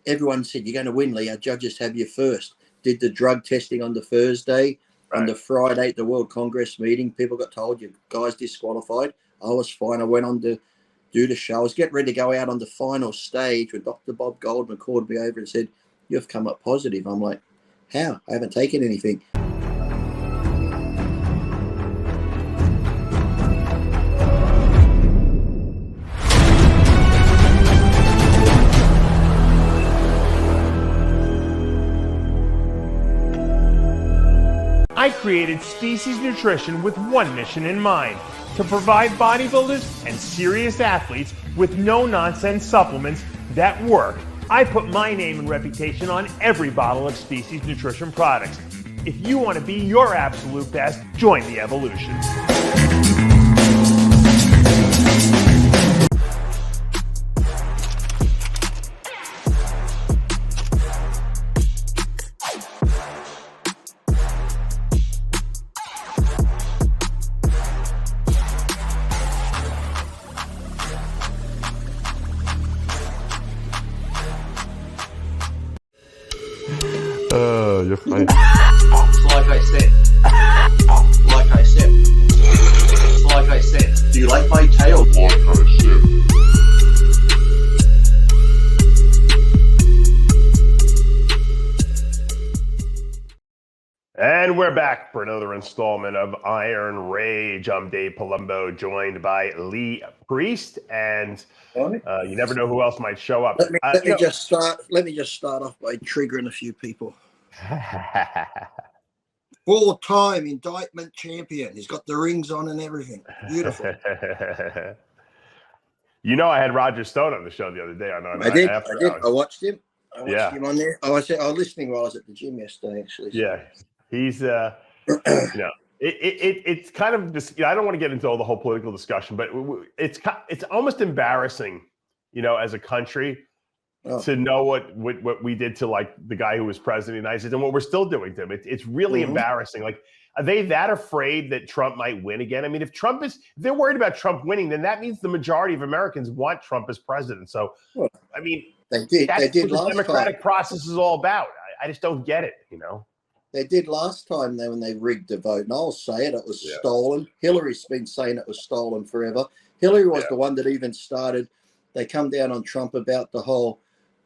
everyone said, you're going to win, Lee. Our judges have you first. Did the drug testing on the Thursday. Right. On the Friday at the World Congress meeting, people got told, you guys disqualified. I was fine. I went on to do the show. I was getting ready to go out on the final stage when Dr. Bob Goldman called me over and said, you've come up positive. I'm like, how? I haven't taken anything. I created Species Nutrition with one mission in mind, to provide bodybuilders and serious athletes with no-nonsense supplements that work. I put my name and reputation on every bottle of Species Nutrition products. If you want to be your absolute best, join the evolution. You're funny. Like I said, do you like my tail? Like I said. And we're back for another installment of Iron Rage. I'm Dave Palumbo, joined by Lee Priest, and you never know who else might show up. Let me just start off by triggering a few people. 4-time indictment champion. He's got the rings on and everything. Beautiful. You know, I had Roger Stone on the show the other day. I did. I watched him. I watched him on there. I was listening while I was at the gym yesterday, actually. So. Yeah, he's it's kind of just, I don't want to get into all the whole political discussion, but it's almost embarrassing, as a country. To know what we did to like the guy who was president of the United States and what we're still doing to him. It's really embarrassing. Like, are they that afraid that Trump might win again? I mean, if they're worried about Trump winning, then that means the majority of Americans want Trump as president. So, I mean, they did what the last democratic time. Process is all about. I just don't get it, They did last time when they rigged the vote, and I'll say it was stolen. Hillary's been saying it was stolen forever. Hillary was the one that even started. They come down on Trump about the whole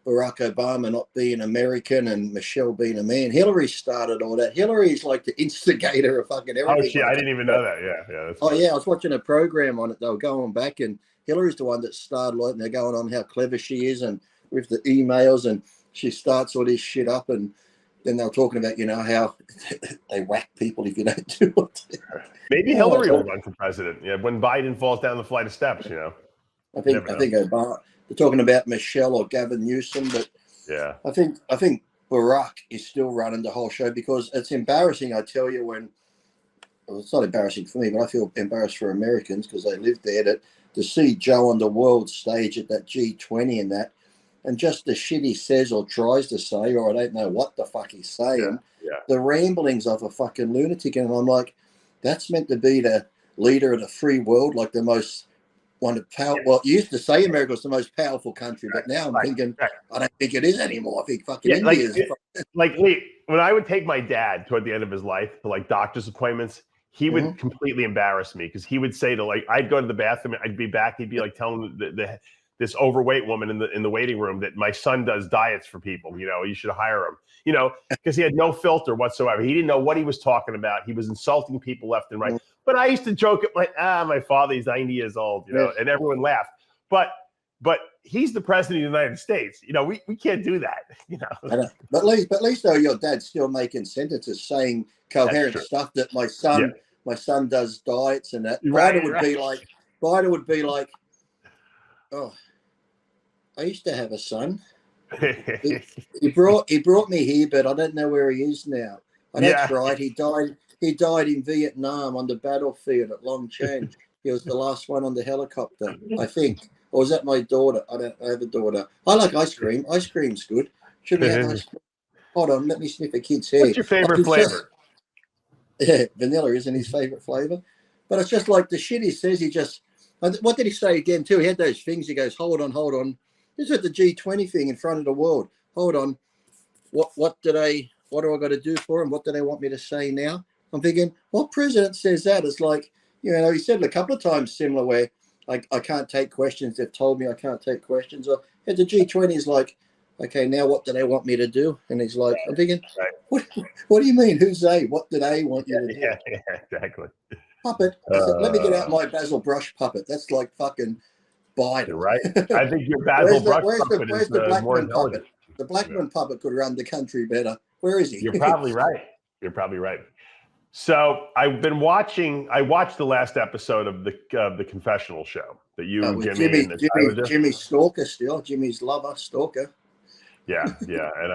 Barack Obama not being American and Michelle being a man. Hillary started all that. Hillary's like the instigator of fucking everything. Oh, shit, I didn't even know that. Yeah. I was watching a program on it. They were going back, and Hillary's the one that started it, and they're going on how clever she is and with the emails, and she starts all this shit up, and then they were talking about, how they whack people if you don't do it. Maybe Hillary will run for president. Yeah, when Biden falls down the flight of steps, I think Obama. They're talking about Michelle or Gavin Newsom, but I think Barack is still running the whole show because it's embarrassing. I tell you, it's not embarrassing for me, but I feel embarrassed for Americans because they live there. To see Joe on the world stage at that G20 and just the shit he says or tries to say, or I don't know what the fuck he's saying. The ramblings of a fucking lunatic, and I'm like, that's meant to be the leader of the free world, like the most. Well, you used to say America was the most powerful country, but now I'm thinking, I don't think it is anymore. I think fucking India is. Like, Lee, when I would take my dad toward the end of his life to like doctor's appointments, he would completely embarrass me because he would say I'd go to the bathroom, I'd be back, he'd be like telling this overweight woman in the waiting room that my son does diets for people, you should hire him, because he had no filter whatsoever. He didn't know what he was talking about. He was insulting people left and right. But I used to joke at my father, he's 90 years old, and everyone laughed. But he's the president of the United States. We can't do that. I know. But at least though, your dad's still making sentences, saying coherent stuff that my son does diets and that. Biden would be like, oh, I used to have a son. He brought me here, but I don't know where he is now. And that's right. He died in Vietnam on the battlefield at Long Chen. He was the last one on the helicopter, I think. Or was that my daughter? I have a daughter. I like ice cream. Ice cream's good. Should we have ice cream? Hold on, let me sniff a kid's hair. What's your favorite flavor? Vanilla isn't his favorite flavor. But it's just like the shit he says. What did he say again too? He had those things. He goes, hold on. This is at the G20 thing in front of the world. hold on. What do I got to do for him? What do they want me to say now? I'm thinking, what president says that? It's like, he said it a couple of times similar where I can't take questions. They've told me I can't take questions. Or at the G20, he's like, okay, now what do they want me to do? And he's like, I'm thinking, what do you mean? Who's they? What do they want you to do? Yeah, exactly. Puppet. I said, let me get out my Basil Brush puppet. That's like fucking Biden. You're right. I think your Basil Brush puppet is the Blackman more intelligent. puppet? The Blackman puppet could run the country better. Where is he? You're probably right. So I watched the last episode of the confessional show that you and Jimmy Stalker still. Jimmy's lover, Stalker. Yeah. And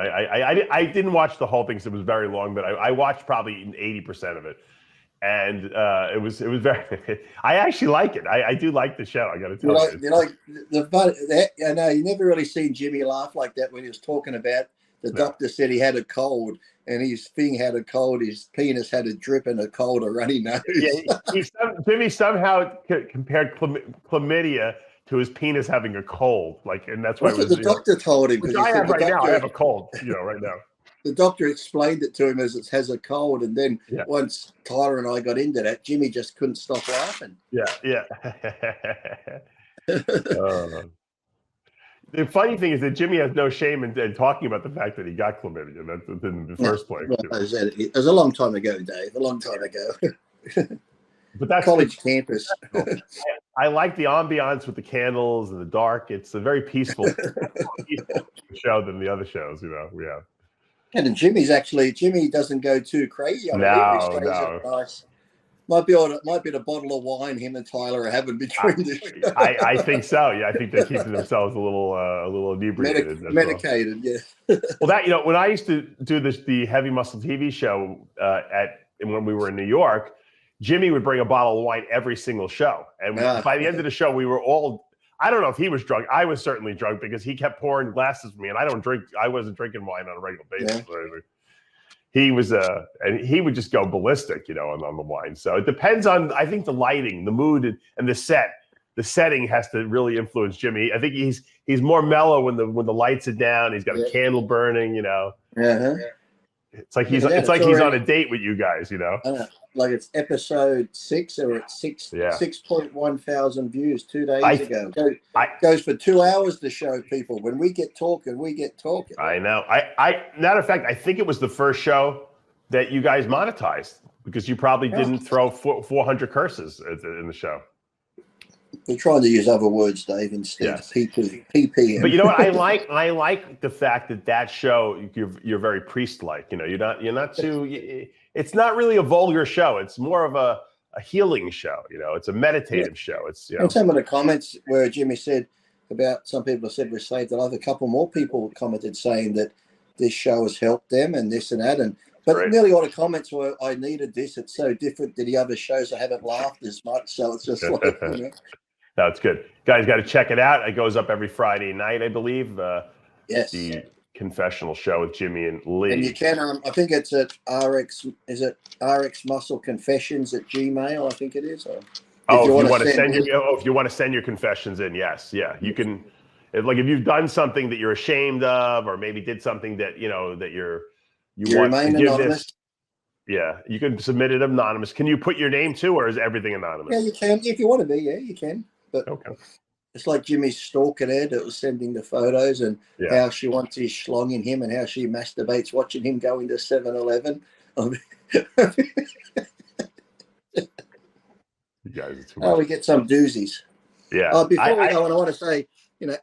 I didn't watch the whole thing because it was very long, but I watched probably 80% of it. And it was very. I actually like it. I do like the show. I got to tell you. I know you never really seen Jimmy laugh like that when he was talking about the doctor said he had a cold and his thing had a cold. His penis had a drip and a cold, a runny nose. Yeah, Jimmy somehow compared chlamydia to his penis having a cold. And that's why the doctor told him. Which I have right now. I have a cold. Right now. The doctor explained it to him as it has a cold, and then once Tyler and I got into that, Jimmy just couldn't stop laughing. Yeah. The funny thing is that Jimmy has no shame in talking about the fact that he got chlamydia. That's in the first place. Well, it was a long time ago, Dave. A long time ago. But that's college campus. I like the ambiance with the candles and the dark. It's a very peaceful show than the other shows. We have. And Jimmy doesn't go too crazy on it. No. Nice. Might be the bottle of wine him and Tyler are having between the I think so. Yeah, I think they're keeping themselves a little inebriated. Medicated, yeah. Well, that when I used to do the Heavy Muscle TV show when we were in New York, Jimmy would bring a bottle of wine every single show, and by the end of the show, we were all. I don't know if he was drunk. I was certainly drunk because he kept pouring glasses for me, and I don't drink. I wasn't drinking wine on a regular basis. Yeah. He was and he would just go ballistic, on the wine. So it depends on, I think, the lighting, the mood, and the set. The setting has to really influence Jimmy. I think he's more mellow when the lights are down. He's got a candle burning, Uh-huh. It's like he's on a date with you guys, Like it's episode 6, or it's 6.1 thousand views 2 days ago. Goes for 2 hours to show people. When we get talking, I know. Matter of fact, I think it was the first show that you guys monetized because you probably didn't throw 400 curses in the show. We're trying to use other words, Dave, instead. PP. But you know what? I like the fact that show you're very priest-like. You're not too. It's not really a vulgar show. It's more of a healing show. It's a meditative show. It's And some of the comments where Jimmy said about some people said we're saved alive. A couple more people commented saying that this show has helped them and this and that. But nearly all the comments were, I needed this. It's so different to the other shows. I haven't laughed as much. So it's just like, No, it's good. Guys, got to check it out. It goes up every Friday night, I believe. Yes. The confessional show with Jimmy and Lee. And you can, I think it's at RX Muscle Confessions at Gmail, I think it is. If you want to send your confessions in, yes. Yeah. You can, if you've done something that you're ashamed of, or maybe did something that, you want to give anonymous. Yeah, you can submit it anonymous. Can you put your name too, or is everything anonymous? Yeah, you can. If you want to be, you can. But okay. It's like Jimmy's stalker there that was sending the photos and how she wants his schlong in him and how she masturbates watching him go into 7-Eleven. You guys are too much. We get some doozies. Yeah. Before we go on, I want to say,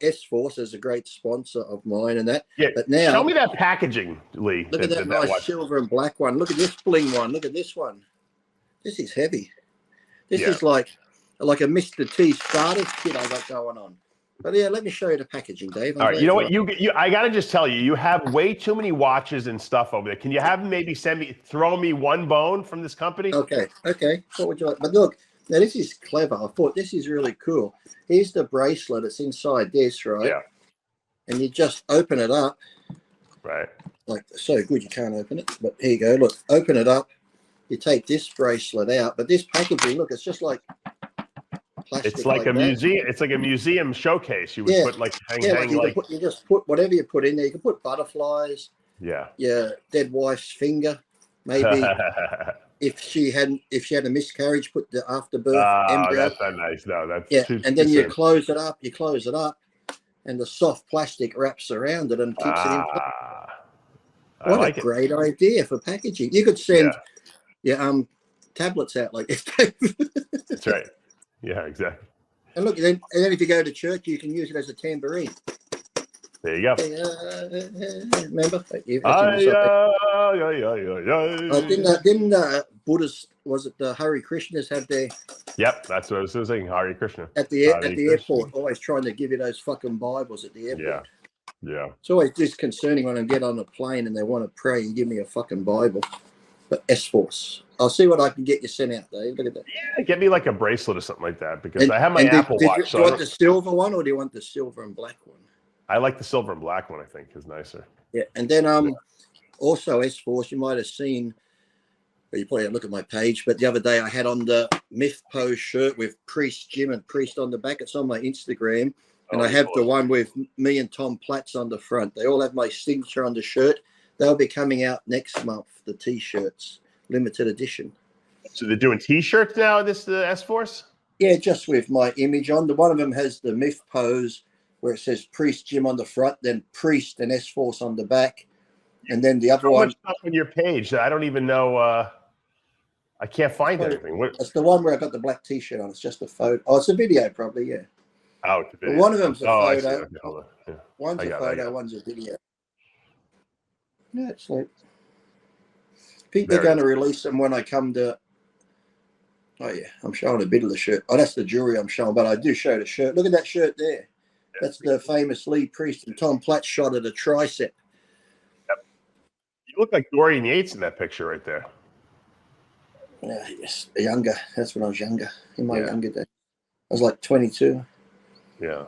S-Force is a great sponsor of mine and that. Yeah. But now, show me that packaging, Lee. Look at that nice silver and black one. Look at this bling one. Look at this one. This is heavy. This is like a Mr. T starter kit I got going on. But let me show you the packaging, Dave. All right. You know what? I got to just tell you, you have way too many watches and stuff over there. Can you have them maybe throw me one bone from this company? Okay. What would you like? But look, now this is clever. I thought this is really cool. Here's the bracelet. It's inside this, right? Yeah. And you just open it up. Right. Like, so good you can't open it. But here you go. Look, open it up. You take this bracelet out. But this packaging, look, it's just like plastic. It's like a museum. It's like a museum showcase. You would put like you just put whatever you put in there. You can put butterflies. Yeah. Yeah, dead wife's finger. Maybe if she had a miscarriage, put the afterbirth embryo. That's not nice. No, that's and then you close it up. And the soft plastic wraps around it and keeps it in place. What a great idea for packaging. You could send tablets out like this. That's right. Yeah, exactly. And look, then if you go to church, you can use it as a tambourine. There you go. Remember? Didn't Buddhists, was it the Hare Krishnas had their... Yep, that's what I was saying, Hare Krishna. At the airport, always trying to give you those fucking Bibles at the airport. Yeah. It's always disconcerting when I get on a plane and they want to pray and give me a fucking Bible. But S-Force. I'll see what I can get you sent out, Dave. Look at that. Yeah, get me like a bracelet or something like that, because I have my Apple Watch. Do you want the silver one, or do you want the silver and black one? I like the silver and black one, I think, is nicer. Yeah, and then also S-Force, you might have seen, well, you probably look at my page, but the other day I had on the Myth Pose shirt with Priest Jim and Priest on the back. It's on my Instagram, and I have the one with me and Tom Platts on the front. They all have my signature on the shirt. They'll be coming out next month, the T-shirts, limited edition. So they're doing T-shirts now, this S-Force? Yeah, just with my image on. The one of them has the Myth Pose, where it says Priest Jim on the front, then Priest and S-Force on the back. And then the other one. Much stuff on your page that I don't even know. I can't find anything. It's the one where I got the black T-shirt on. It's just a photo. Oh, it's a video, probably, yeah. Oh, it's a video. One of them's a photo. Yeah. One's a photo, one's a video. Yeah, it's like. I think they're going to release them when I come to. Oh, yeah, I'm showing a bit of the shirt. Oh, that's the jewelry I'm showing, but I do show the shirt. Look at that shirt there. That's the famous Lee Priest and Tom Platt shot at a tricep. Yep. You look like Dorian Yates in that picture right there. Yeah, yes, younger. That's when I was younger. In my younger days, I was like 22. Yeah,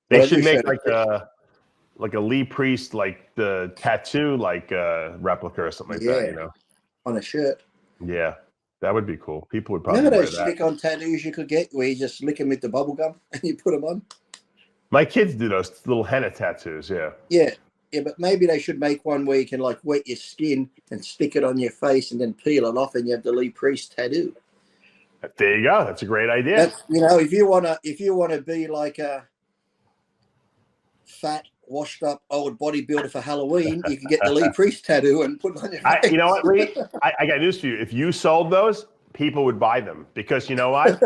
they should make like a Lee Priest, like the tattoo, like replica or something like that. You know, on a shirt. Yeah, that would be cool. People would probably. Remember those stick-on tattoos you could get where you just lick them with the bubble gum and you put them on? My kids do those little henna tattoos, Yeah, but maybe they should make one where you can like wet your skin and stick it on your face and then peel it off, and you have the Lee Priest tattoo. There you go. That's a great idea. If you wanna be like a fat, washed up old bodybuilder for Halloween, you can get the Lee Priest tattoo and put it on your face. You know what, Lee? I got news for you. If you sold those, people would buy them, because you know what?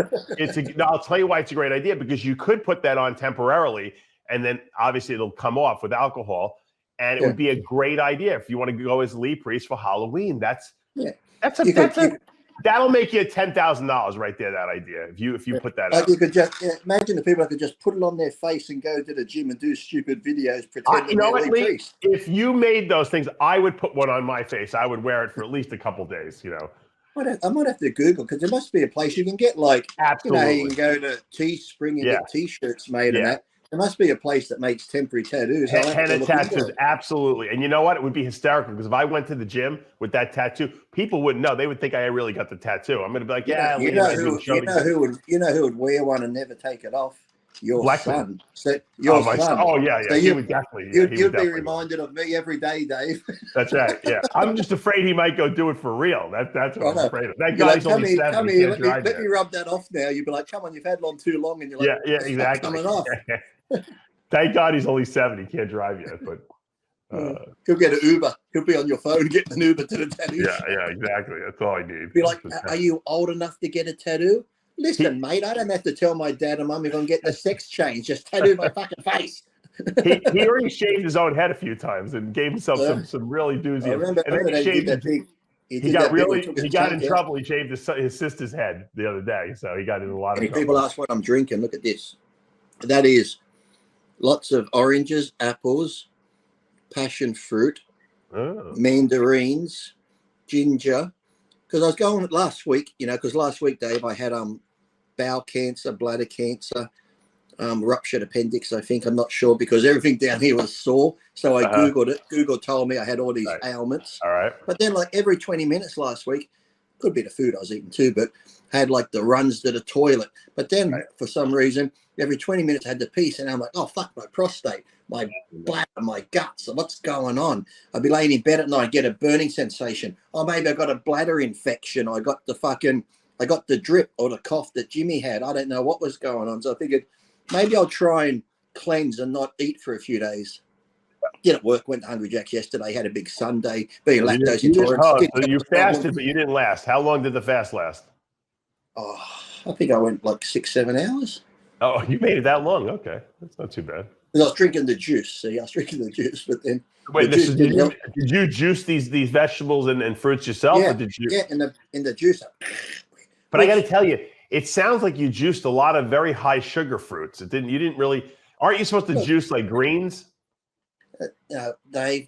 I'll tell you why it's a great idea, because you could put that on temporarily, and then obviously it'll come off with alcohol, and it would be a great idea if you want to go as Lee Priest for Halloween. That'll make you $10,000 right there. That idea, if you put that out. You could just imagine the people that could just put it on their face and go to the gym and do stupid videos pretending. You know what, Lee? If you made those things, I would put one on my face. I would wear it for at least a couple days. You know. I might have to Google, because there must be a place you can get like, absolutely. You can go to Teespring and get T-shirts made and that. There must be a place that makes temporary tattoos. Henna tattoos, absolutely. And you know what? It would be hysterical, because if I went to the gym with that tattoo, people wouldn't know. They would think I really got the tattoo. I'm going to be like, you know who would wear one and never take it off? Your son. Son. Oh, yeah. So he would definitely. You'd be reminded of me every day, Dave. That's right. Yeah. I'm just afraid he might go do it for real. That's what I'm afraid of. That guy's only 7. Come here, let me rub that off now. You'd be like, come on, you've had one too long. And you're like, yeah, exactly. Coming off. Thank God he's only 7. He can't drive yet, but. He'll get an Uber. He'll be on your phone getting an Uber to the tattoo. Yeah, exactly. That's all I need. Be like, are you old enough to get a tattoo? Listen, mate, I don't have to tell my dad and mum if I'm getting a sex change. Just tattoo my fucking face. he already shaved his own head a few times and gave himself some really doozy. He got in trouble. He shaved his sister's head the other day, so he got in a lot of trouble. People ask what I'm drinking. Look at this. That is lots of oranges, apples, passion fruit, mandarins, ginger. Because I was going last week, because last week, Dave, I had bowel cancer, bladder cancer, ruptured appendix, I think. I'm not sure, because everything down here was sore. So I Googled it. Google told me I had all these ailments. All right. But then, like every 20 minutes last week, good bit of food I was eating too, but had like the runs to the toilet. But then for some reason, every 20 minutes I had to pee, and I'm like, oh fuck, my prostate, my bladder, my guts, what's going on? I'd be laying in bed at night, get a burning sensation. Oh, maybe I got a bladder infection. I got the drip or the cough that Jimmy had. I don't know what was going on. So I figured maybe I'll try and cleanse and not eat for a few days. Did at work, went to Hungry Jack's yesterday, had a big Sunday, being lactose intolerant. So you fasted, but you didn't last. How long did the fast last? Oh, I think I went like 6-7 hours. Oh, you made it that long? Okay, that's not too bad. I was drinking the juice. See, I was drinking the juice, but then wait, did you juice these vegetables and fruits yourself? Yeah, or did you? Yeah, in the juicer. But I got to tell you, it sounds like you juiced a lot of very high sugar fruits. You didn't really. Aren't you supposed to juice like greens? Dave.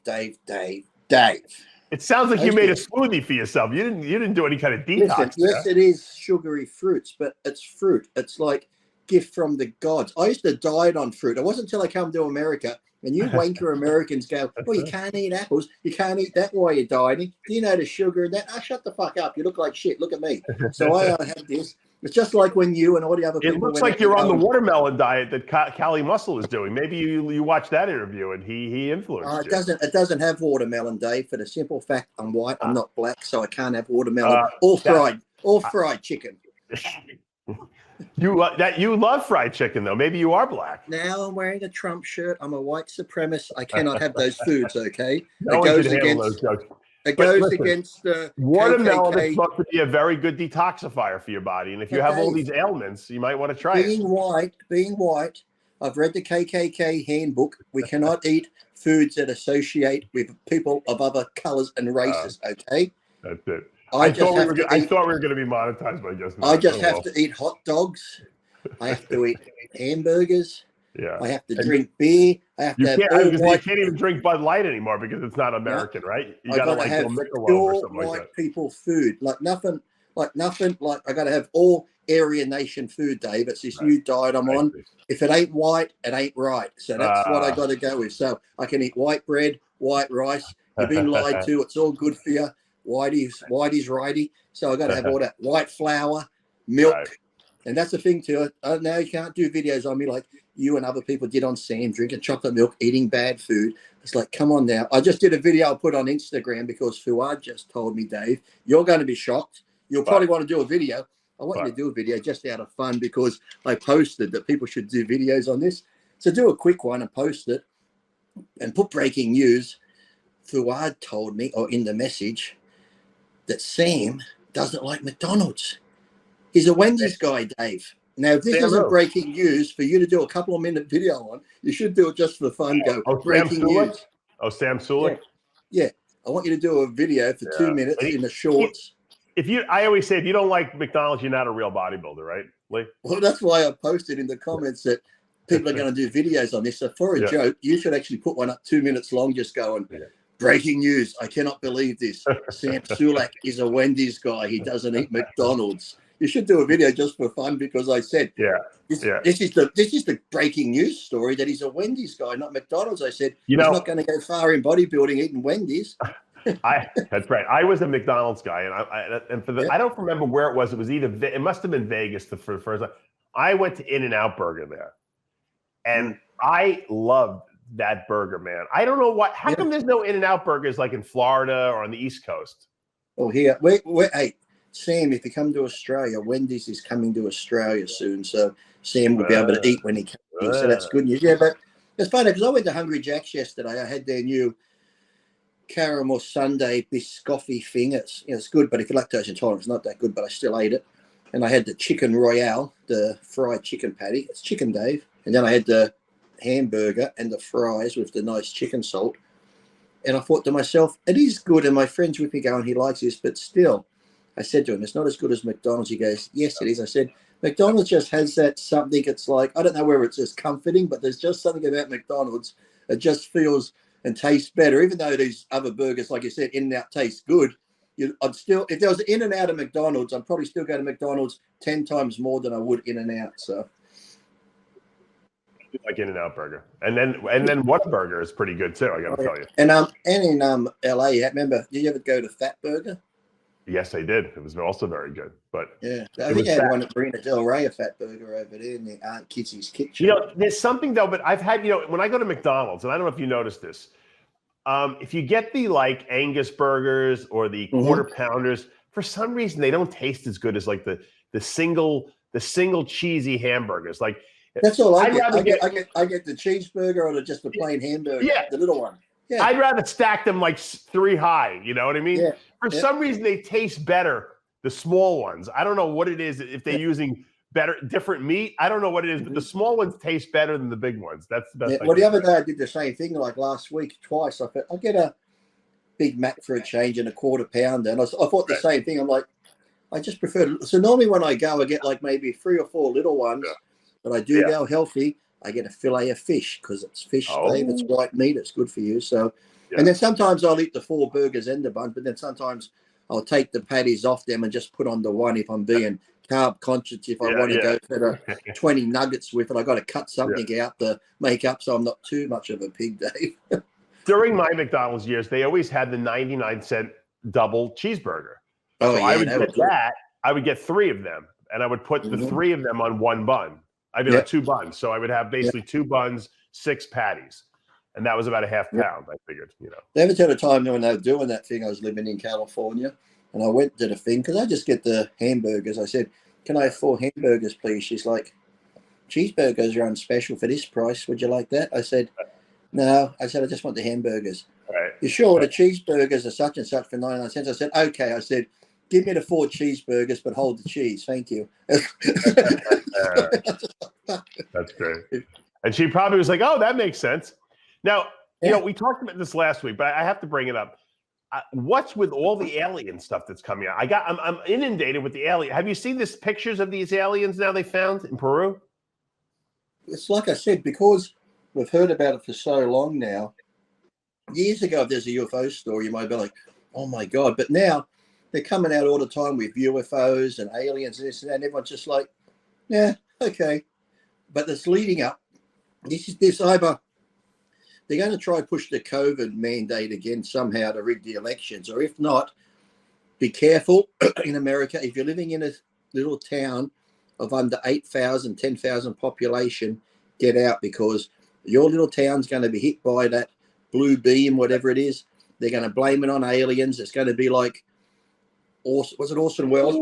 It sounds like you made a smoothie for yourself. You didn't do any kind of detox. Listen, yes, it is sugary fruits, but it's fruit. It's like gift from the gods. I used to diet on fruit. It wasn't until I come to America, and you wanker Americans go, well, you can't eat apples. You can't eat that while you're dieting. Do you know the sugar in that? Oh, shut the fuck up. You look like shit. Look at me. So I have this. It's just like when you and all the other people. It looks like you're on the watermelon diet that Callie Muscle is doing. Maybe you watched that interview and he influenced you. It doesn't have watermelon, Dave, for the simple fact I'm white. I'm not black, so I can't have watermelon or fried chicken. You love fried chicken though. Maybe you are black. Now I'm wearing a Trump shirt. I'm a white supremacist. I cannot have those foods. Okay, no, it goes against watermelon KKK. is supposed to be a very good detoxifier for your body, and if you have all these ailments, you might want to try it. Being white, I've read the KKK handbook. We cannot eat foods that associate with people of other colors and races. Okay, that's it. I thought we were going to be monetized by just. I just have to eat hot dogs. I have to eat hamburgers. Yeah. I have to drink beer. I have to have you can't even drink Bud Light anymore because it's not American, right? You got to like have or something like that. People food, like nothing. Like I got to have all Aryan nation food, Dave. It's this new diet I'm on. If it ain't white, it ain't right. So that's what I got to go with. So I can eat white bread, white rice. You've been lied to. It's all good for you. Whitey's righty. So I got to have all that white flour, milk. Right. And that's the thing too. Now you can't do videos on me like you and other people did on Sam, drinking chocolate milk, eating bad food. It's like, come on now. I just did a video I put on Instagram because Fuad just told me, Dave, you're going to be shocked. You'll probably want to do a video. I want you to do a video just out of fun because I posted that people should do videos on this. So do a quick one and post it and put breaking news. Fuad told me, or in the message, that Sam doesn't like McDonald's. He's a Wendy's guy, Dave. Now, if this isn't breaking news for you to do a couple of minute video on, you should do it just for fun. Go, breaking news. Oh, Sam Sulik? Yeah. I want you to do a video for 2 minutes in the shorts. I always say, if you don't like McDonald's, you're not a real bodybuilder, right, Lee? Well, that's why I posted in the comments that people are going to do videos on this. So for a joke, you should actually put one up 2 minutes long, just going, breaking news. I cannot believe this. Sam Sulak is a Wendy's guy. He doesn't eat McDonald's. You should do a video just for fun because I said, this is the breaking news story that he's a Wendy's guy, not McDonald's. I said, he's not going to go far in bodybuilding eating Wendy's. That's right. I was a McDonald's guy, and I don't remember where it was. It was it must have been Vegas for the first time. I went to In-N-Out Burger there, and I loved that burger, man. I don't know why. How come there's no In-N-Out Burgers like in Florida or on the East Coast? Oh, here. Wait. Hey, Sam, if you come to Australia, Wendy's is coming to Australia soon, so Sam will be able to eat when he comes. So that's good news. Yeah, but it's funny because I went to Hungry Jack's yesterday. I had their new caramel sundae biscotti thing. It's good, but if you're lactose intolerant, it's not that good, but I still ate it. And I had the chicken royale, the fried chicken patty. It's chicken, Dave. And then I had the hamburger and the fries with the nice chicken salt. And I thought to myself, it is good. And my friend's with me going, he likes this, but still, I said to him, it's not as good as McDonald's. He goes, yes, it is. I said, McDonald's just has that something. It's like, I don't know whether it's just comforting, but there's just something about McDonald's. It just feels and tastes better, even though these other burgers, like you said, In-N-Out tastes good. I'd still, if there was an In-N-Out of McDonald's, I'd probably still go to McDonald's 10 times more than I would In-N-Out. So, like In-N-Out Burger, and then Whataburger is pretty good too. I got to tell you. And in LA, remember? Did you ever go to Fat Burger? Yes, I did. It was also very good. But yeah, I think I had one at Marina Del Rey, a fat burger over there in the Aunt Kitsy's kitchen. You know, there's something though. But I've had, you know, when I go to McDonald's, and I don't know if you noticed this, if you get the like Angus burgers or the quarter pounders, for some reason they don't taste as good as like the single cheesy hamburgers. Like that's all I get. I get the cheeseburger or just the plain hamburger. Yeah, the little one. Yeah, I'd rather stack them like 3 high. You know what I mean? Yeah. For some reason, they taste better, the small ones. I don't know what it is. If they're using different meat, I don't know what it is, but the small ones taste better than the big ones. That's the best. Yeah. Well, the other day I did the same thing. Like last week, twice. I thought I'll get a Big Mac for a change and a quarter pounder, and I thought the same thing. I'm like, I just prefer. So normally when I go, I get like maybe 3 or 4 little ones, but I do go healthy. I get a fillet of fish because it's fish, Dave. It's white meat. It's good for you. So, and then sometimes I'll eat the 4 burgers and the bun, but then sometimes I'll take the patties off them and just put on the one if I'm being carb conscious. If I want to go for the 20 nuggets with it, I got to cut something out to make up so I'm not too much of a pig, Dave. During my McDonald's years, they always had the 99-cent double cheeseburger. Oh, so I would get that. I would get 3 of them, and I would put the 3 of them on 1 bun. I mean, like 2 buns. So I would have basically 2 buns, 6 patties. And that was about a half pound, I figured, you know. There was a time when they were doing that thing. I was living in California, and I went to the thing because I just get the hamburgers. I said, can I have 4 hamburgers, please? She's like, cheeseburgers are on special for this price. Would you like that? I said, no. I said, I just want the hamburgers. Right. You sure the cheeseburgers are such and such for 99 cents? I said, okay. I said, give me the 4 cheeseburgers, but hold the cheese. Thank you. That's great. And she probably was like, oh, that makes sense. Now, you know, we talked about this last week, but I have to bring it up. What's with all the alien stuff that's coming out? I'm inundated with the alien. Have you seen these pictures of these aliens now they found in Peru? It's like I said, because we've heard about it for so long now. Years ago, if there's a UFO story, you might be like, oh my God. But now they're coming out all the time with UFOs and aliens and this and that. And everyone's just like, yeah, okay. But it's leading up. This either they're going to try and push the COVID mandate again somehow to rig the elections, or if not, be careful in America. If you're living in a little town of under 8,000, 10,000 population, get out, because your little town's going to be hit by that blue beam, whatever it is. They're going to blame it on aliens. It's going to be like, was it Orson Welles?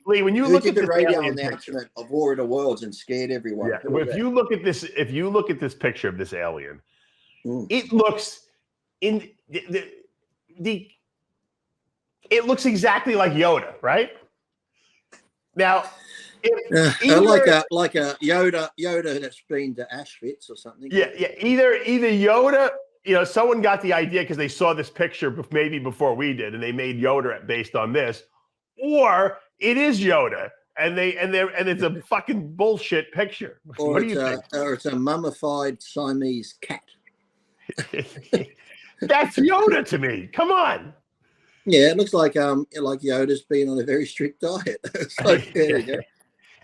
Lee, when you look at the radio announcement of War of the Worlds and scared everyone. Yeah. If you look at this picture of this alien, it looks it looks exactly like Yoda, right? Now, like a Yoda that's been to Auschwitz or something. Yeah. Either Yoda. You know, someone got the idea because they saw this picture maybe before we did, and they made Yoda based on this, or it is Yoda, and it's a fucking bullshit picture. Or what do you think? Or it's a mummified Siamese cat. That's Yoda to me. Come on. Yeah, it looks like Yoda's been on a very strict diet. It's like, there you go.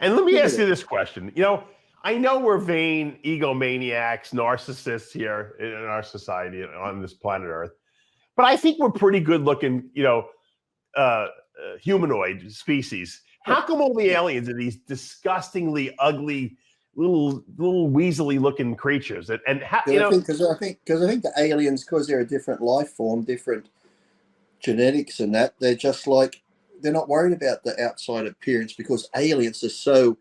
And let me ask you this question. You know, I know we're vain, egomaniacs, narcissists here in our society on this planet Earth, but I think we're pretty good looking, you know, humanoid species. How come all the aliens are these disgustingly ugly, little weaselly looking creatures? And how, you know, because I think the aliens, because they're a different life form, different genetics, and that they're just like, they're not worried about the outside appearance, because aliens are so,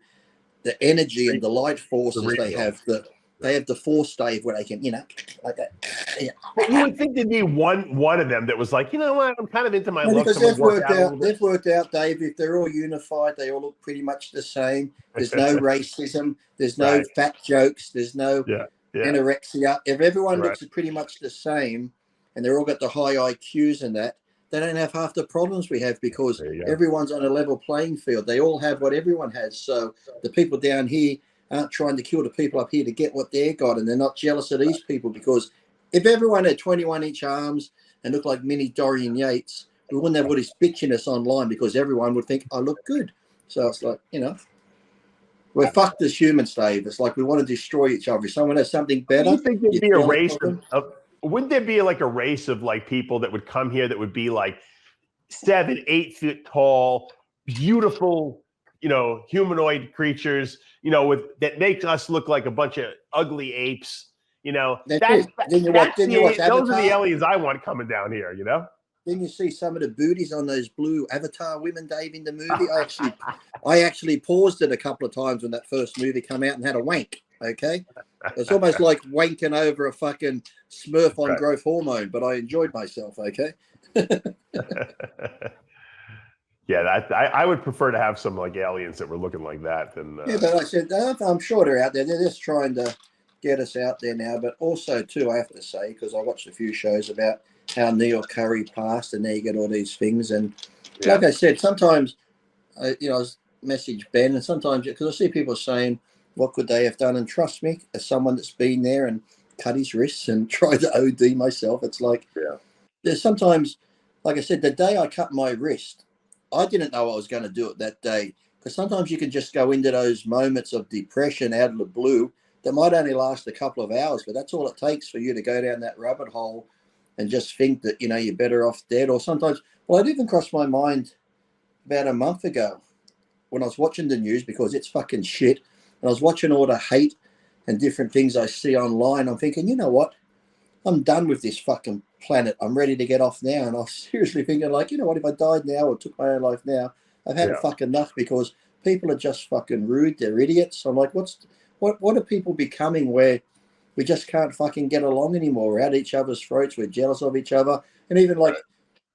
the energy and the light forces they have the force, Dave, where they can, you know, like that. Yeah. But you would think there'd be one of them that was like, you know what, I'm kind of into my looks. Because they've worked out, Dave, if they're all unified, they all look pretty much the same. There's no racism. There's no fat jokes. There's no anorexia. If everyone looks pretty much the same, and they're all got the high IQs and that, they don't have half the problems we have, because everyone's on a level playing field. They all have what everyone has. So the people down here aren't trying to kill the people up here to get what they've got, and they're not jealous of these people, because if everyone had 21-inch arms and looked like mini Dorian Yates, we wouldn't have all this bitchiness online, because everyone would think I look good. So it's like, you know, we're fucked as humans, Dave. It's like we want to destroy each other. If someone has something better, you think there'd be a race of wouldn't there be like a race of like people that would come here that would be like 7, 8 feet tall, beautiful, humanoid creatures, that make us look like a bunch of ugly apes. Those are the aliens I want coming down here. Didn't you see some of the booties on those blue Avatar women, Dave, in the movie? I actually paused it a couple of times when that first movie came out and had a wank. Okay, it's almost like wanking over a fucking Smurf on growth hormone, but I enjoyed myself. Okay. Yeah, I would prefer to have some like aliens that were looking like that than. Yeah, but I said I'm sure they're out there. They're just trying to get us out there now. But also too, I have to say, because I watched a few shows about how Neil Curry passed, and there you get all these things. And like I said, sometimes, I message Ben, and sometimes because I see people saying, "What could they have done?" And trust me, as someone that's been there and cut his wrists and tried to OD myself, it's like there's sometimes, like I said, the day I cut my wrist, I didn't know I was going to do it that day. Because sometimes you can just go into those moments of depression out of the blue that might only last a couple of hours, but that's all it takes for you to go down that rabbit hole and just think that, you're better off dead. Or sometimes, it even crossed my mind about a month ago when I was watching the news, because it's fucking shit. And I was watching all the hate and different things I see online. I'm thinking, you know what? I'm done with this fucking planet. I'm ready to get off now. And I was seriously thinking, like, you know what? If I died now or took my own life now, I've had fucking enough, because people are just fucking rude. They're idiots. I'm like, what are people becoming where we just can't fucking get along anymore? We're at each other's throats. We're jealous of each other. And even like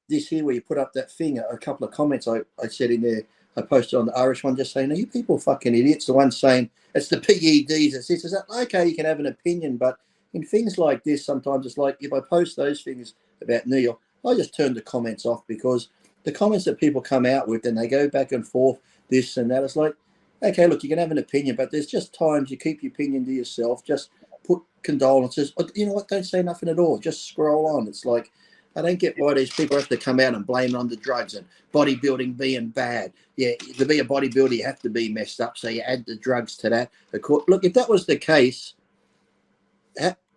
this here, where you put up that thing, a couple of comments I said in there, I posted on the Irish one, just saying, are you people fucking idiots? The one saying it's the PEDs. It's this. Is that okay? You can have an opinion, but in things like this, sometimes it's like if I post those things about Neil, I just turn the comments off, because the comments that people come out with, and they go back and forth, this and that, it's like, okay, look, you can have an opinion, but there's just times you keep your opinion to yourself. Just put condolences. You know what? Don't say nothing at all. Just scroll on. It's like, I don't get why these people have to come out and blame it on the drugs and bodybuilding being bad. Yeah, to be a bodybuilder, you have to be messed up, so you add the drugs to that. Look, if that was the case,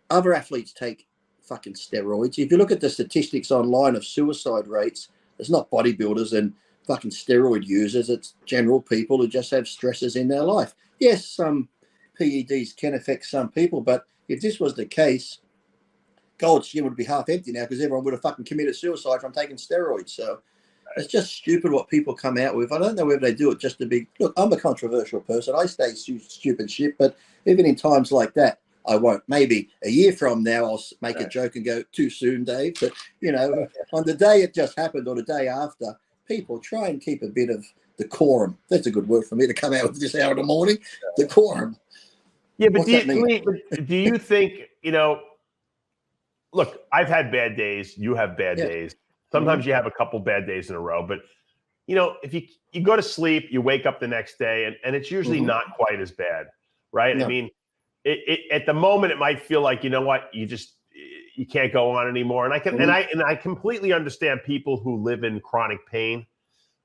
other athletes take fucking steroids. If you look at the statistics online of suicide rates, it's not bodybuilders and fucking steroid users. It's general people who just have stresses in their life. Yes, some PEDs can affect some people, but if this was the case, Gold's Gym would be half empty now, because everyone would have fucking committed suicide from taking steroids. So it's just stupid what people come out with. I don't know whether they do it just to be... Look, I'm a controversial person. I say stupid shit, but even in times like that, I won't. Maybe a year from now, I'll make a joke and go, too soon, Dave. But, on the day it just happened or the day after, people try and keep a bit of decorum. That's a good word for me to come out with this hour in the morning. Decorum. Yeah, but do you think, look, I've had bad days. You have bad days. Sometimes you have a couple bad days in a row. But, if you go to sleep, you wake up the next day, and it's usually not quite as bad, right? No. I mean, at the moment, it might feel like, you know what, you can't go on anymore. And I completely understand people who live in chronic pain,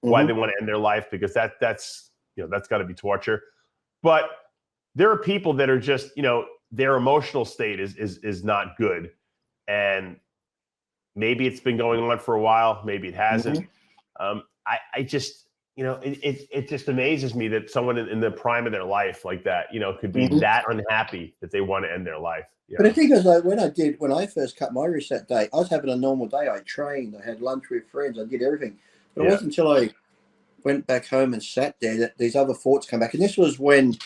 why they want to end their life, because that's got to be torture. But there are people that are just, their emotional state is not good. And maybe it's been going on for a while. Maybe it hasn't. I just, it just amazes me that someone in the prime of their life like that, could be that unhappy that they want to end their life. But the thing is, like, when I first cut my wrist that day, I was having a normal day. I trained, I had lunch with friends, I did everything. But it wasn't until I went back home and sat there that these other thoughts come back. And this was when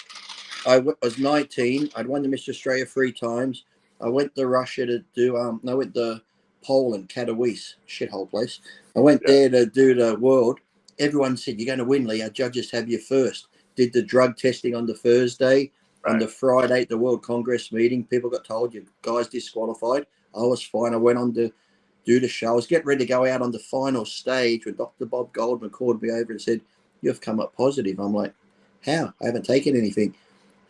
I was 19. I'd won the Mr. Australia 3 times. I went to Russia to do, I went to Poland, Katowice, shithole place. I went there to do the world. Everyone said, you're going to win, Lee. Our judges have you first. Did the drug testing on the Thursday. On the Friday at the World Congress meeting, people got told, you guys disqualified. I was fine. I went on to do the show. I was getting ready to go out on the final stage when Dr. Bob Goldman called me over and said, you've come up positive. I'm like, how? I haven't taken anything.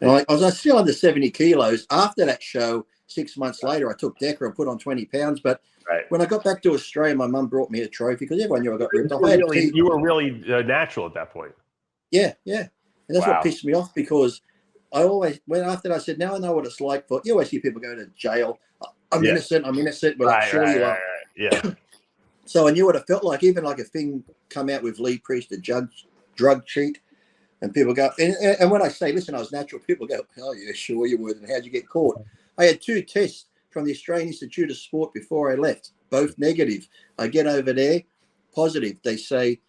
And I was still under 70 kilos. After that show, 6 months later, I took Decker and put on 20 pounds. But when I got back to Australia, my mum brought me a trophy because everyone knew I got ripped off. You were really natural at that point. Yeah. And that's what pissed me off, because I always, after that, I said, now I know what it's like for, you always hear people go to jail. I'm innocent, but I'm sure you are. Yeah. So I knew what it felt like, even like a thing come out with Lee Priest, a drug cheat, and people go, and when I say, listen, I was natural, people go, oh, yeah, sure you would, and how'd you get caught? I had 2 tests from the Australian Institute of Sport before I left, both negative. I get over there, positive. They say,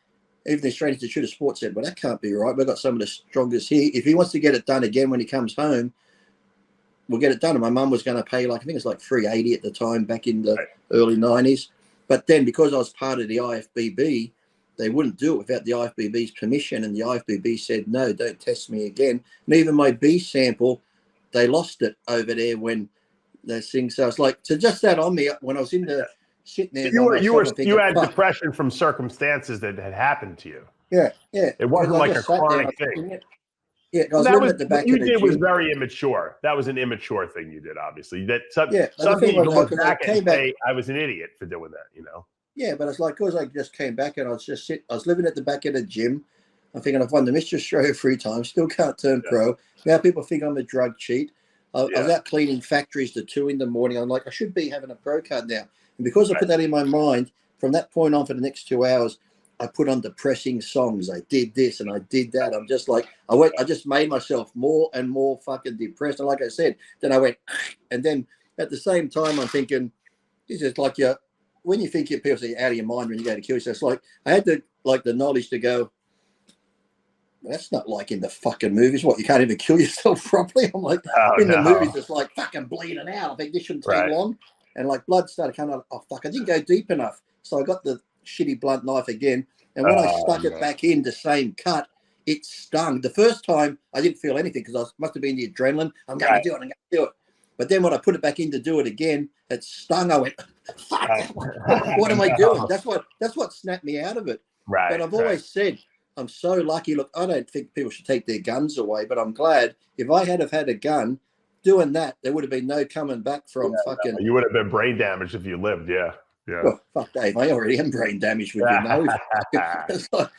even the Australian Institute of Sport said, well, that can't be right. We've got some of the strongest here. If he wants to get it done again when he comes home, we'll get it done. And my mum was going to pay, like, I think it's like $380 at the time back in the early 90s. But then because I was part of the IFBB, they wouldn't do it without the IFBB's permission. And the IFBB said, no, don't test me again. And even my B sample, they lost it over there when those things. So it's like, so just that on me when I was in the sitting there. You had depression from circumstances that had happened to you. Yeah. It wasn't like a chronic thing. Yeah, I was living at the back what you of the did gym. was very immature. That was an immature thing you did, obviously. That something you can was, look back and say, I was an idiot for doing that, you know? Yeah, but it's like, because I just came back and I was living at the back of the gym. I'm thinking I've won the Mr. Australia 3 times, still can't turn pro. Now people think I'm a drug cheat. I was out cleaning factories to 2 in the morning. I'm like, I should be having a pro card now. And because I put that in my mind, from that point on for the next 2 hours, I put on depressing songs. I did this and I did that. I'm just like, I just made myself more and more fucking depressed. And like I said, then I went, and then at the same time, I'm thinking, this is like when you think people say out of your mind when you go to kill yourself. It's like, I had the knowledge to go, that's not like in the fucking movies. What, you can't even kill yourself properly? I'm like, the movies, it's like fucking bleeding out. I think this shouldn't take long. And like blood started coming out. Oh, fuck, I didn't go deep enough. So I got the shitty blunt knife again. And when I stuck it back in the same cut, it stung. The first time I didn't feel anything because I must have been the adrenaline. I'm going to do it. I'm going to do it. But then when I put it back in to do it again, it stung. I went, fuck, what am I doing? That's what snapped me out of it. Right. But I've always said, I'm so lucky. Look, I don't think people should take their guns away, but I'm glad if I had a gun doing that, there would have been no coming back from fucking. You would have been brain damaged if you lived. Yeah. Well, fuck, Dave, I already am brain damaged with you know. It's like,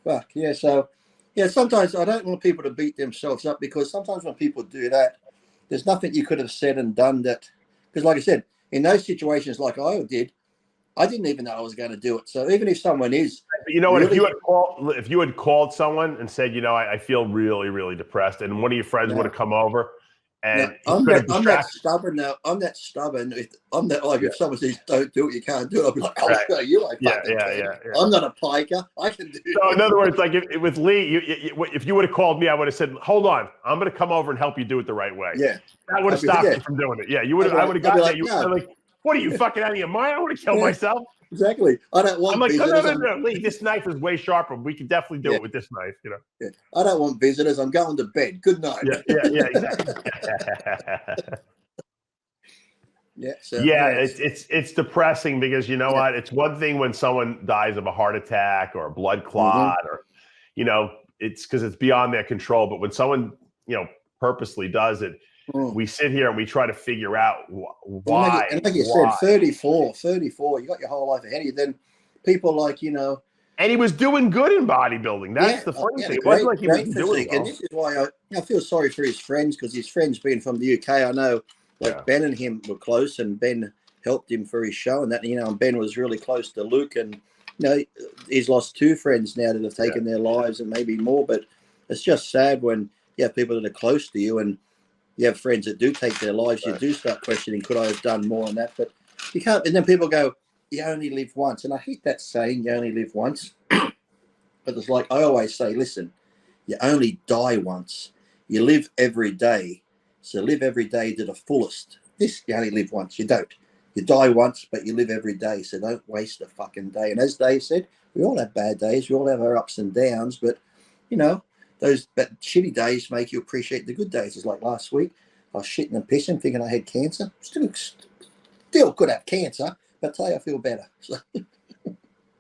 fuck, yeah. So, yeah, sometimes I don't want people to beat themselves up because sometimes when people do that, there's nothing you could have said and done that. Because, like I said, in those situations like I did, I didn't even know I was going to do it. So even if someone is, you know what, if you had called someone and said, you know, I feel really, really depressed, and one of your friends would have come over. And I'm that stubborn now. I'm that stubborn. If someone says don't do it, you can't do it. I'll be like, I'll show you. I'm not a piker. I can do it. So in other words, like with Lee, if you would have called me, I would have said, hold on, I'm going to come over and help you do it the right way. Yeah, that would have stopped you from doing it. Yeah, you would have. I would have gotten that. You would have like, what are you fucking out of your mind? I want to kill myself. Exactly. I don't want. I'm like, no, Lee, this knife is way sharper. We can definitely do it with this knife. You know. Yeah. I don't want visitors. I'm going to bed. Good night. Yeah, exactly. It's depressing because you know what? It's one thing when someone dies of a heart attack or a blood clot, or you know, it's because it's beyond their control. But when someone purposely does it. We sit here and we try to figure out why. And like you said, 34, you got your whole life ahead of you. Then people like, And he was doing good in bodybuilding. That's the funny thing. It wasn't like he was doing well. And this is why I feel sorry for his friends, because his friends being from the UK, I know Ben and him were close, and Ben helped him for his show and that, and Ben was really close to Luke, and he's lost 2 friends now that have taken their lives and maybe more. But it's just sad when you have people that are close to you and you have friends that do take their lives, you do start questioning, could I have done more on that? But you can't. And then people go, you only live once. And I hate that saying, you only live once. But it's like I always say, listen, you only die once. You live every day. So live every day to the fullest. This, you only live once. You don't. You die once, but you live every day. So don't waste a fucking day. And as Dave said, we all have bad days. We all have our ups and downs. But, those shitty days make you appreciate the good days. It's like last week, I was shitting and pissing, thinking I had cancer. Still could have cancer, but I feel better. So.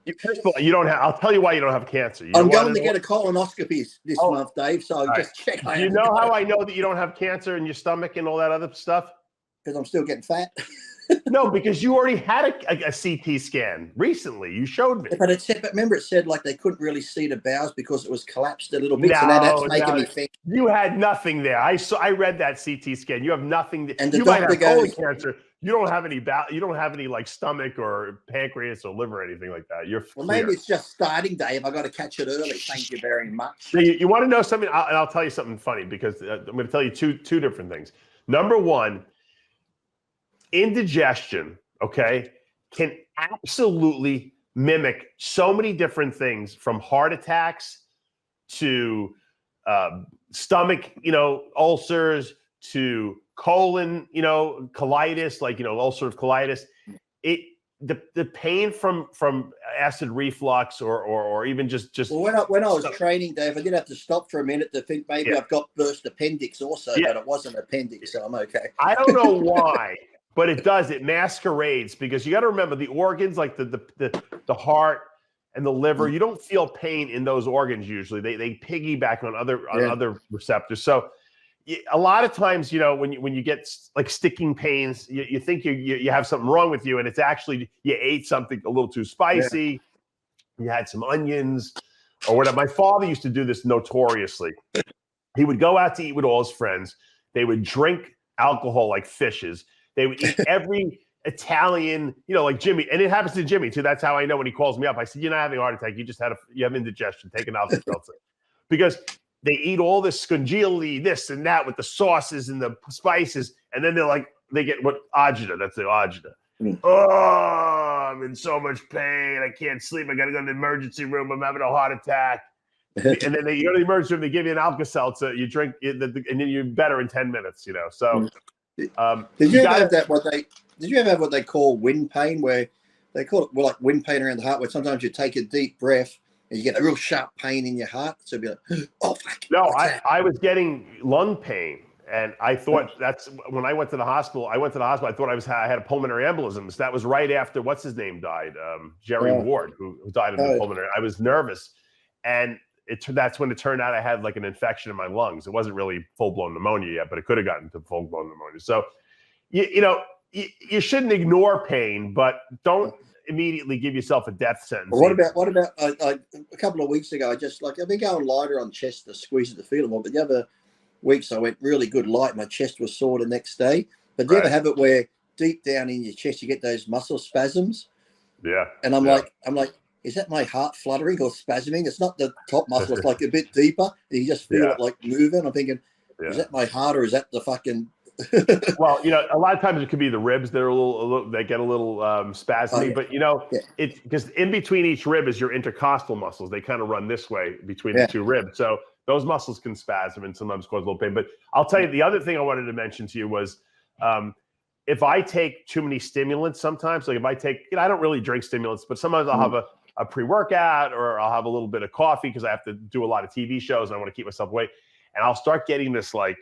You don't have. I'll tell you why you don't have cancer. I'm going to get a colonoscopy this month, Dave. So just check. Do you know how I know that you don't have cancer in your stomach and all that other stuff? Because I'm still getting fat. No, because you already had a CT scan recently. You showed me. But remember it said like they couldn't really see the bowels because it was collapsed a little bit. So now that's making me think. You had nothing there. I read that CT scan. You have nothing. And the you doctor might have colon cancer. you don't have any like stomach or pancreas or liver or anything like that. You're well, clear. maybe it's just starting, Dave. I got to catch it early. Thank you very much. So you want to know something? I'll tell you something funny because I'm going to tell you two different things. Number one, indigestion, okay, can absolutely mimic so many different things, from heart attacks to stomach, ulcers, to colon, colitis, like, ulcerative colitis. The pain from acid reflux or even just. Well, when I was training, Dave, I did have to stop for a minute to think maybe I've got burst appendix also, but it wasn't appendix, so I'm okay. I don't know why, but it does. It masquerades, because you got to remember the organs, like the heart and the liver. You don't feel pain in those organs usually. They piggyback on other receptors. So a lot of times, when you get like sticking pains, you think you have something wrong with you, and it's actually you ate something a little too spicy. You had some onions or whatever. My father used to do this notoriously. He would go out to eat with all his friends. They would drink alcohol like fishes. They would eat every Italian, like Jimmy, and it happens to Jimmy too. That's how I know when he calls me up. I said, "You're not having a heart attack. You just you have indigestion. Take an Alka-Seltzer," because they eat all this scungili, this and that with the sauces and the spices, and then they get what agita. That's the agita. Oh, I'm in so much pain. I can't sleep. I got to go to the emergency room. I'm having a heart attack. And then you go to the emergency room. They give you an Alka-Seltzer. You drink it, and then you're better in 10 minutes. So, did you ever have what they call wind pain, where they call it like wind pain around the heart, where sometimes you take a deep breath and you get a real sharp pain in your heart? So it'd be like, oh fuck. No, I was getting lung pain. And I thought that's when I went to the hospital. I thought I had a pulmonary embolism. So that was right after what's his name died, Jerry Ward, who died of the pulmonary. I was nervous, and that's when it turned out I had like an infection in my lungs. It wasn't really full blown pneumonia yet, but it could have gotten to full blown pneumonia. So, you shouldn't ignore pain, but don't immediately give yourself a death sentence. What about a couple of weeks ago? I've been going lighter on chest to squeeze it to feel more, but the other weeks I went really good light. My chest was sore the next day. But do you ever have it where deep down in your chest you get those muscle spasms? Yeah. And I'm like, is that my heart fluttering or spasming? It's not the top muscle. It's like a bit deeper. And you just feel it like moving. I'm thinking, is that my heart or is that the fucking? Well, a lot of times it could be the ribs that are they get a little spasmy, but it's because in between each rib is your intercostal muscles. They kind of run this way between the two ribs. So those muscles can spasm and sometimes cause a little pain. But I'll tell you, the other thing I wanted to mention to you was if I take too many stimulants sometimes, like if I take, I don't really drink stimulants, but sometimes I'll have a pre-workout or I'll have a little bit of coffee because I have to do a lot of TV shows and I want to keep myself awake. And I'll start getting this like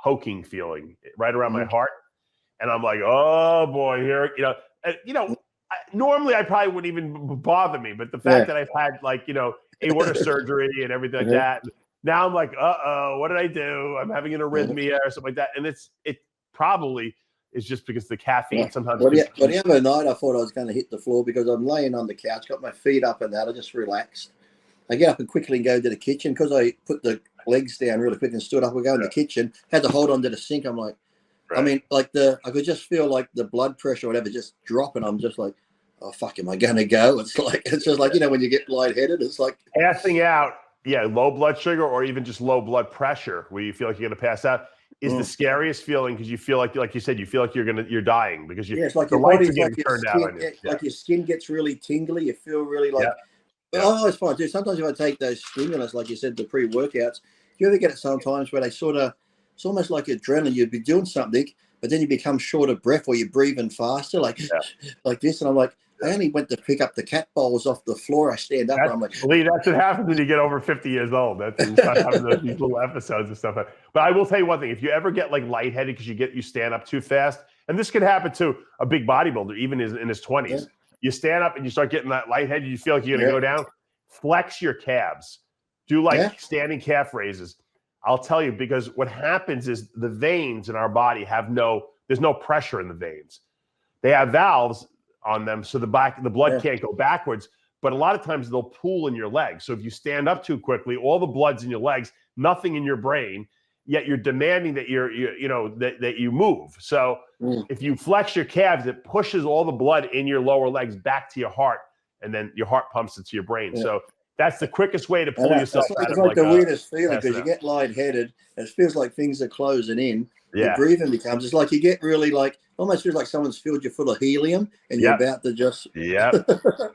poking feeling right around my heart. And I'm like, oh boy, here, normally I probably wouldn't even bother me, but the fact that I've had like, aorta surgery and everything like that, now I'm like, what did I do? I'm having an arrhythmia or something like that. And it probably is just because the caffeine sometimes. Well, the other night I thought I was going to hit the floor because I'm laying on the couch, got my feet up and that. I just relaxed. I get up and quickly go to the kitchen because I put the legs down really quick and stood up. We go in the kitchen, had to hold on to the sink. I'm like, I mean, like I could just feel like the blood pressure or whatever just drop, and I'm just like, oh fuck, am I going to go? It's just like when you get lightheaded, it's like passing out. Yeah, low blood sugar or even just low blood pressure, where you feel like you're going to pass out, is the scariest feeling because you feel like you said, you feel like you're dying because it's like the your body's lights are getting like turned out on you. Like your skin gets really tingly. You feel really like. Oh, it's fine too. Sometimes if I take those stimulants, like you said, the pre-workouts, you ever get it sometimes where they it's almost like adrenaline. You'd be doing something, but then you become short of breath or you're breathing faster, like this. And I'm like, I only went to pick up the cat bowls off the floor. I stand up and I'm like, Lee, that's what happens when you get over 50 years old. That's when you start having these little episodes and stuff. But I will tell you one thing: if you ever get like lightheaded because you stand up too fast, and this could happen to a big bodybuilder, even in his 20s. Yeah. You stand up and you start getting that lightheaded. You feel like you're going to go down. Flex your calves. Do like standing calf raises. I'll tell you, because what happens is the veins in our body there's no pressure in the veins. They have valves on them, so the blood can't go backwards. But a lot of times they'll pool in your legs. So if you stand up too quickly, all the blood's in your legs, nothing in your brain. Yet you're demanding that that you move. So if you flex your calves, it pushes all the blood in your lower legs back to your heart, and then your heart pumps it to your brain. So that's the quickest way to pull yourself out of it's like the weirdest feeling, because you get lightheaded and it feels like things are closing in. Your breathing becomes, it's like you get really like, almost feels like someone's filled you full of helium and you're about to just.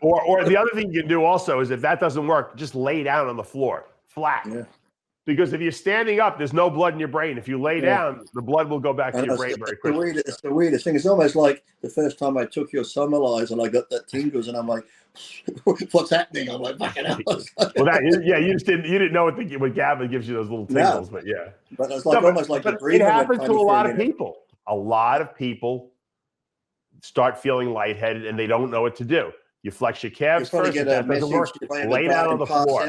Or the other thing you can do also is, if that doesn't work, just lay down on the floor flat. Because if you're standing up, there's no blood in your brain. If you lay down, the blood will go back to your brain very quickly. It's the weirdest thing. It's almost like the first time I took your Somalize and I got that tingles, and I'm like, "What's happening?" I'm like, "Fucking hell!" Well, you didn't know what GABA gives you, those little tingles, but But it's like almost like the breathing. It happens to a lot of people. A lot of people start feeling lightheaded and they don't know what to do. You flex your calves first. If that doesn't work, lay down on the floor.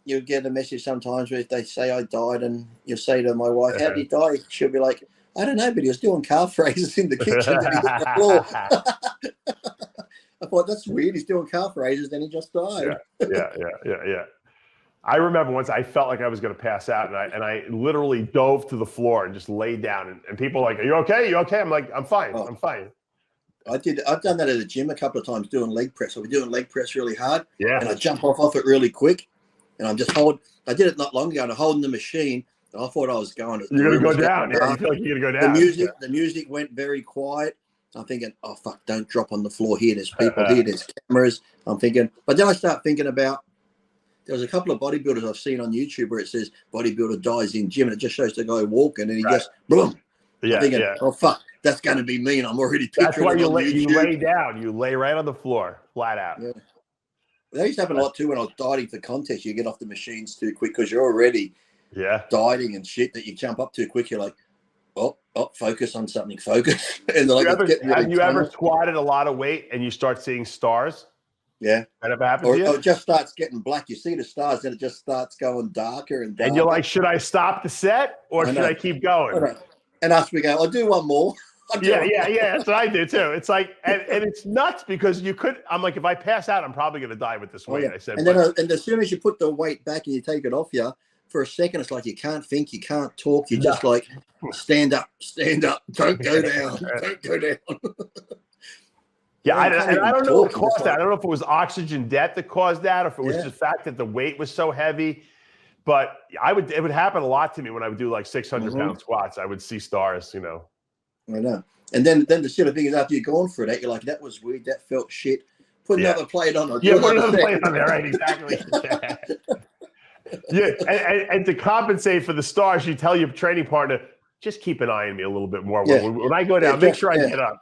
You get a message sometimes where they say I died, and you say to my wife, "How did he die?" She'll be like, "I don't know, but he was doing calf raises in the kitchen and he hit the floor." I thought, that's weird. He's doing calf raises, then he just died. Yeah. I remember once I felt like I was going to pass out, and I literally dove to the floor and just laid down. And people were like, "Are you okay? You okay?" I'm like, "I'm fine. I'm fine." I've done that at the gym a couple of times, doing leg press. I'll be doing leg press really hard, and I jump off it really quick. And I'm just holding. I did it not long ago, and I'm holding the machine. And I thought I was going. You're gonna go down. Yeah, you feel like you're gonna go down. The music went very quiet. I'm thinking, oh fuck, don't drop on the floor here. There's people here. There's cameras. I'm thinking, but then I start thinking about. There was a couple of bodybuilders I've seen on YouTube where it says bodybuilder dies in gym, and it just shows the guy walking, and he just boom. I'm thinking, oh fuck, that's going to be me, and I'm already picturing. That's why you lay down. You lay right on the floor, flat out. Yeah. That used to happen a lot too when I was dieting for contests. You get off the machines too quick because you're already dieting and shit, that you jump up too quick. You're like, oh, focus on something, focus. And like, have you ever squatted a lot of weight and you start seeing stars? Yeah. That ever happened to you? Or it just starts getting black. You see the stars, and it just starts going darker and darker. And you're like, should I stop the set or should I keep going? And us, we go, I'll do one more. Yeah. That's what I do too. It's like, and it's nuts because I'm like, if I pass out, I'm probably going to die with this weight. I said, and as soon as you put the weight back and you take it off you, for a second, it's like you can't think, you can't talk. You just like, stand up, don't go down, don't go down. I don't know what caused that. I don't know if it was oxygen debt that caused that, or if it was just the fact that the weight was so heavy. But it would happen a lot to me when I would do like 600-pound squats. I would see stars, I know. And then the silly thing is, after you're going for it, you're like, that was weird. That felt shit. Put another plate on. Put another plate on there. Right, exactly. And to compensate for the stars, you tell your training partner, just keep an eye on me a little bit more. When I go down, make sure I get up,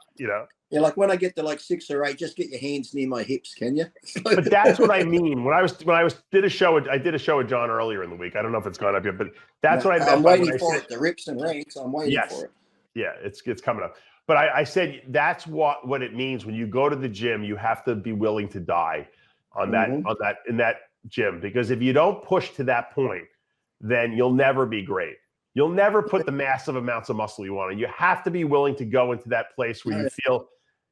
Yeah, like when I get to like 6 or 8, just get your hands near my hips, can you? But that's what I mean. When I did a show with John earlier in the week. I don't know if it's gone up yet, but that's what I meant. I'm waiting for it. The rips and ranks. I'm waiting for it. Yeah, it's coming up. But I said that's what it means when you go to the gym. You have to be willing to die in that gym, because if you don't push to that point, then you'll never be great. You'll never put the massive amounts of muscle you want. And you have to be willing to go into that place where you feel,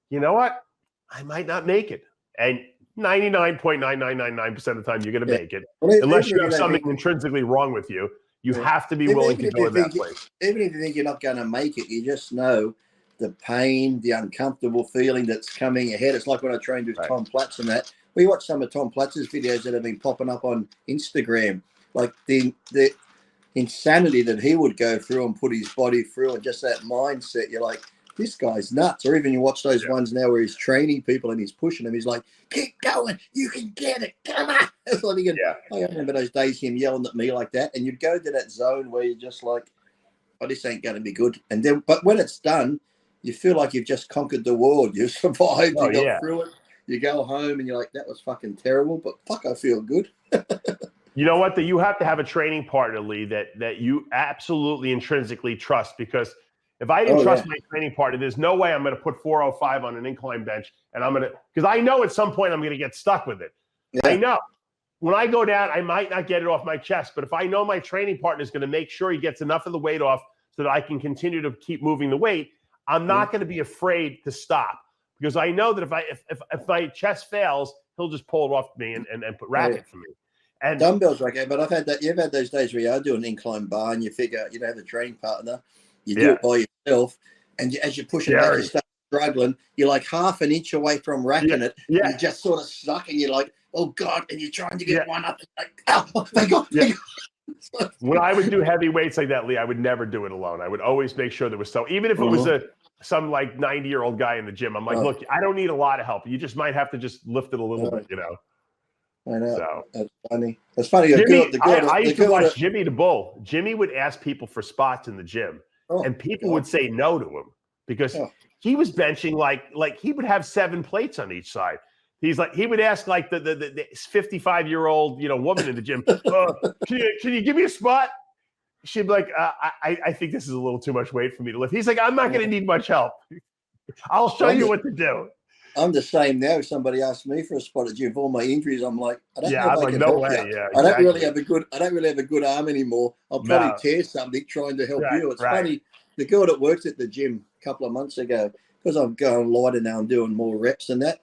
you know what, I might not make it. And 99.9999% of the time, you're going to make it. Unless you have something intrinsically wrong with you. You have to be willing to go in that place. Even if you think you're not going to make it, you just know the pain, the uncomfortable feeling that's coming ahead. It's like when I trained with Tom Platz and that. We watched some of Tom Platz's videos that have been popping up on Instagram, like the insanity that he would go through and put his body through, and just that mindset. You're like, this guy's nuts. Or even you watch those ones now where he's training people and he's pushing them. He's like, keep going. You can get it. Come on. It's like, I remember those days, him yelling at me like that. And you'd go to that zone where you're just like, oh, this ain't going to be good. And then, but when it's done, you feel like you've just conquered the world. You survived. You got through it. You go home and you're like, that was fucking terrible, but fuck, I feel good. You know what? That you have to have a training partner, Lee, that you absolutely intrinsically trust, because if I didn't trust my training partner, there's no way I'm going to put 405 on an incline bench, and because I know at some point I'm going to get stuck with it. Yeah. I know. When I go down, I might not get it off my chest, but if I know my training partner is going to make sure he gets enough of the weight off so that I can continue to keep moving the weight, I'm not going to be afraid to stop, because I know that if my chest fails, he'll just pull it off me and wrap it for me. And dumbbells are okay, but you've had those days where you are doing an incline bar and you figure you don't have a training partner, You do it by yourself, and as you're pushing back, you start struggling. You're like half an inch away from racking it. And you're just sort of stuck, and you're like, oh God, and you're trying to get one up. Like, oh, thank God. When I would do heavy weights like that, Lee, I would never do it alone. I would always make sure there was even if it was some like 90-year-old guy in the gym, I'm like, look, I don't need a lot of help. You just might have to just lift it a little bit, you know. I know. So that's funny. That's funny. I used to watch Jimmy the Bull. Jimmy would ask people for spots in the gym, and people would say no to him because he was benching like he would have 7 plates on each side. He's like, he would ask like the 55-year-old, you know, woman in the gym, can you give me a spot? She'd be like, I think this is a little too much weight for me to lift. He's like, I'm not going to need much help. I'll show you what to do. I'm the same now. If somebody asks me for a spot at gym for all my injuries, I'm like, I don't know if I can no help way. you. Yeah, I don't really have a good arm anymore. I'll probably tear something trying to help you. It's funny. The girl that works at the gym a couple of months ago, because I'm going lighter now, I'm doing more reps and that.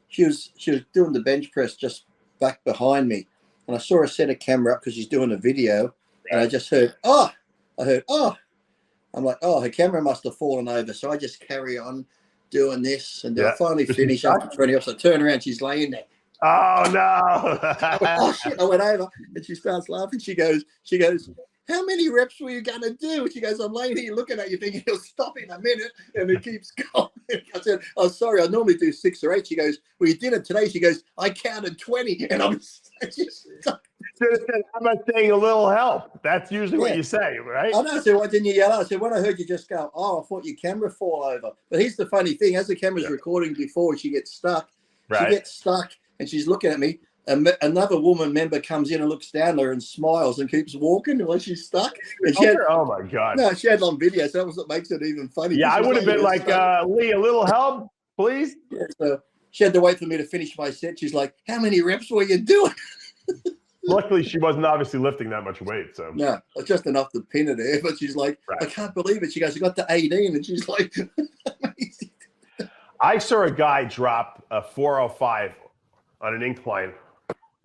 She was doing the bench press just back behind me, and I saw her set a camera up because she's doing a video, and I just heard, oh. I'm like, oh, her camera must have fallen over, so I just carry on doing this, and I finally finish after 20 hours. I turn around, she's laying there. Oh no! Oh shit! I went over, and she starts laughing. She goes, how many reps were you going to do? She goes, I'm laying here looking at you thinking he'll stop in a minute, and it keeps going. I said, oh, sorry, I normally do 6 or 8. She goes, well, you did it today. She goes, I counted 20, and I'm just... How about saying a little help? That's usually what you say, right? I know. I said, why didn't you yell out? I said, when I heard you just go, oh, I thought your camera fall over. But here's the funny thing. As the camera's recording before, she gets stuck. She gets stuck, and she's looking at me. Another woman member comes in and looks down at her and smiles and keeps walking while she's stuck. And oh my God! No, she had it on video, so that was what makes it even funny. Yeah, I would have been like, Lee, a little help, please. Yeah, so she had to wait for me to finish my set. She's like, "How many reps were you doing?" Luckily, she wasn't obviously lifting that much weight, so no, it's just enough to pin her there. But she's like, "I can't believe it." She goes, "I got to 18," and she's like, "Amazing." I saw a guy drop a 405 on an incline,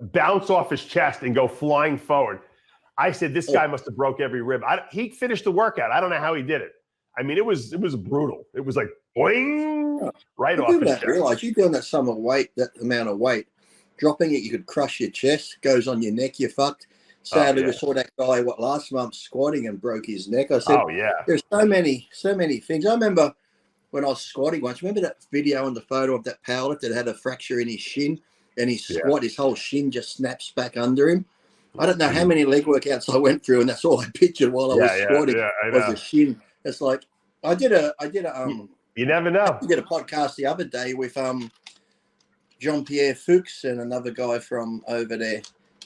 bounce off his chest and go flying forward. I said, this guy must have broke every rib. He finished the workout. I don't know how he did it. I mean, it was brutal. It was like boing, right off his chest. Realize you're doing that summer weight, that amount of weight, dropping it, you could crush your chest, goes on your neck, you're fucked. Sadly, we saw that guy last month squatting and broke his neck. I said, there's so many things. I remember when I was squatting once. Remember that video and the photo of that powerlifter that had a fracture in his shin? And he squat, his whole shin just snaps back under him. I don't know how many leg workouts I went through, and that's all I pictured while I was squatting was the shin. It's like I did a you never know. I did a podcast the other day with Jean-Pierre Fuchs and another guy from over there.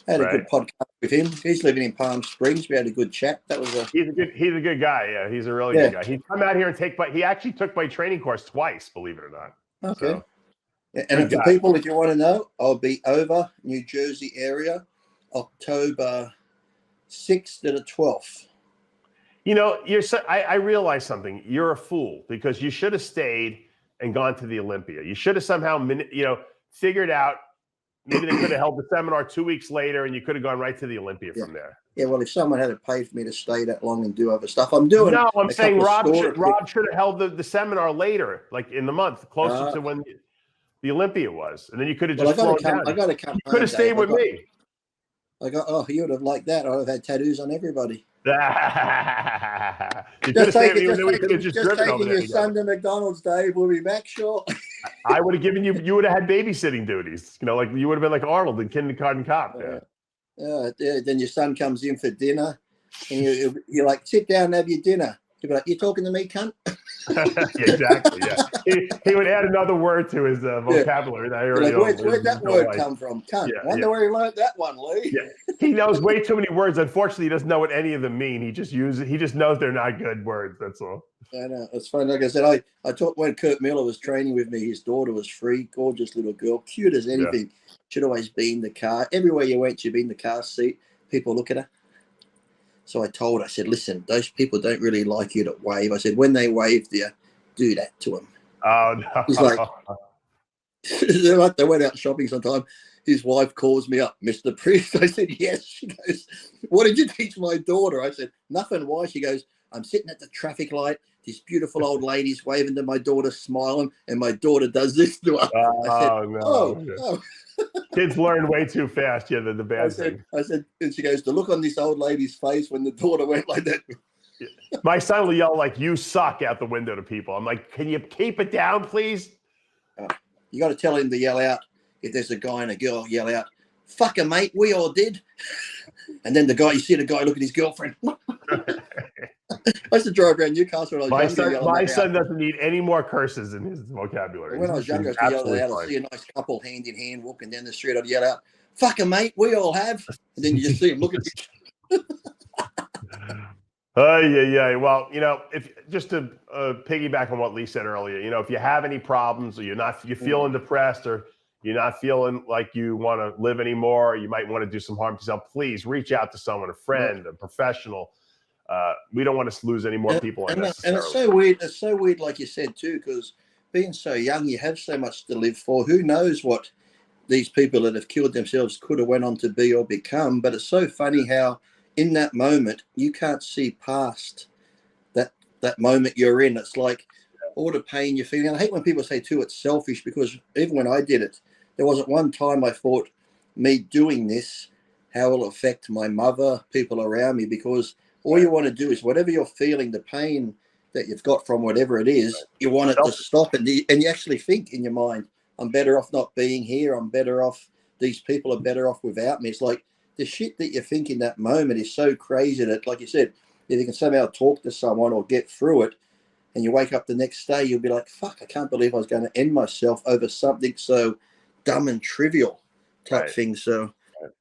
I had a good podcast with him. He's living in Palm Springs. We had a good chat. That was he's a good guy. Yeah, he's a really good guy. He'd come out here and he actually took my training course twice, believe it or not. Okay. So, and for people, if you want to know, I'll be over New Jersey area, October 6th to the 12th. You know, I realize something. You're a fool because you should have stayed and gone to the Olympia. You should have somehow, figured out. Maybe they could have held the seminar 2 weeks later, and you could have gone right to the Olympia from there. Yeah, well, if someone had paid for me to stay that long and do other stuff, I'm doing. No, I'm saying Rob should have held the seminar later, like in the month, closer to when the Olympia was, and then you could have just flown down. I got to come. You could have stayed with me. You would have liked that. I would have had tattoos on everybody. You just taking your son to McDonald's, Dave. We'll be back, sure. I would have given you. You would have had babysitting duties. Like you would have been like Arnold in Kindergarten Cop. Then your son comes in for dinner, and you're like, sit down and have your dinner. He'd be like, you talking to me, cunt? Exactly. Yeah. He would add another word to his vocabulary. Where'd that word come from? Cunt. Wonder where he learned that one, Lee. Yeah. He knows way too many words. Unfortunately, he doesn't know what any of them mean. He just knows they're not good words. That's all. I know. It's funny. Like I said, I taught when Kurt Miller was training with me. His daughter was free, gorgeous little girl, cute as anything. She'd always be in the car. Everywhere you went, she'd be in the car seat. People look at her. So I told her, I said, listen, those people don't really like you to wave. I said, when they wave to you, do that to them. Oh, no. He's like, they went out shopping sometime. His wife calls me up, Mr. Priest. I said, yes. She goes, what did you teach my daughter? I said, nothing. Why? She goes, I'm sitting at the traffic light. This beautiful old lady's waving to my daughter, smiling, and my daughter does this to her. I said, no. Kids learn way too fast. Yeah, the bad thing. I said, and she goes, the look on this old lady's face when the daughter went like that. My son will yell like, "You suck" out the window to people. I'm like, can you keep it down, please? You got to tell him to yell out. If there's a guy and a girl, yell out, "Fuck 'em, mate, we all did." And then you see the guy look at his girlfriend. I used to drive around Newcastle when I was younger. My son doesn't need any more curses in his vocabulary. When I was younger, I used to yell it out. I'd see a nice couple hand in hand walking down the street. I'd yell out, "Fuck 'em, mate, we all have." And then you just see him look at you. Yeah. Well, if just to piggyback on what Lee said earlier, if you have any problems or you're feeling depressed or you're not feeling like you want to live anymore, or you might want to do some harm to yourself, please reach out to someone, a friend, a professional. We don't want to lose any more people unnecessarily. And it's so weird. It's so weird, like you said too, because being so young, you have so much to live for. Who knows what these people that have killed themselves could have went on to be or become? But it's so funny how in that moment you can't see past that moment you're in. It's like all the pain you're feeling. I hate when people say too it's selfish, because even when I did it, there wasn't one time I thought me doing this, how it'll affect my mother, people around me, because all you want to do is whatever you're feeling, the pain that you've got from whatever it is, you want it to stop. And you actually think in your mind, I'm better off not being here. I'm better off. These people are better off without me. It's like the shit that you think in that moment is so crazy that, like you said, if you can somehow talk to someone or get through it, and you wake up the next day, you'll be like, fuck, I can't believe I was going to end myself over something so dumb and trivial type thing. So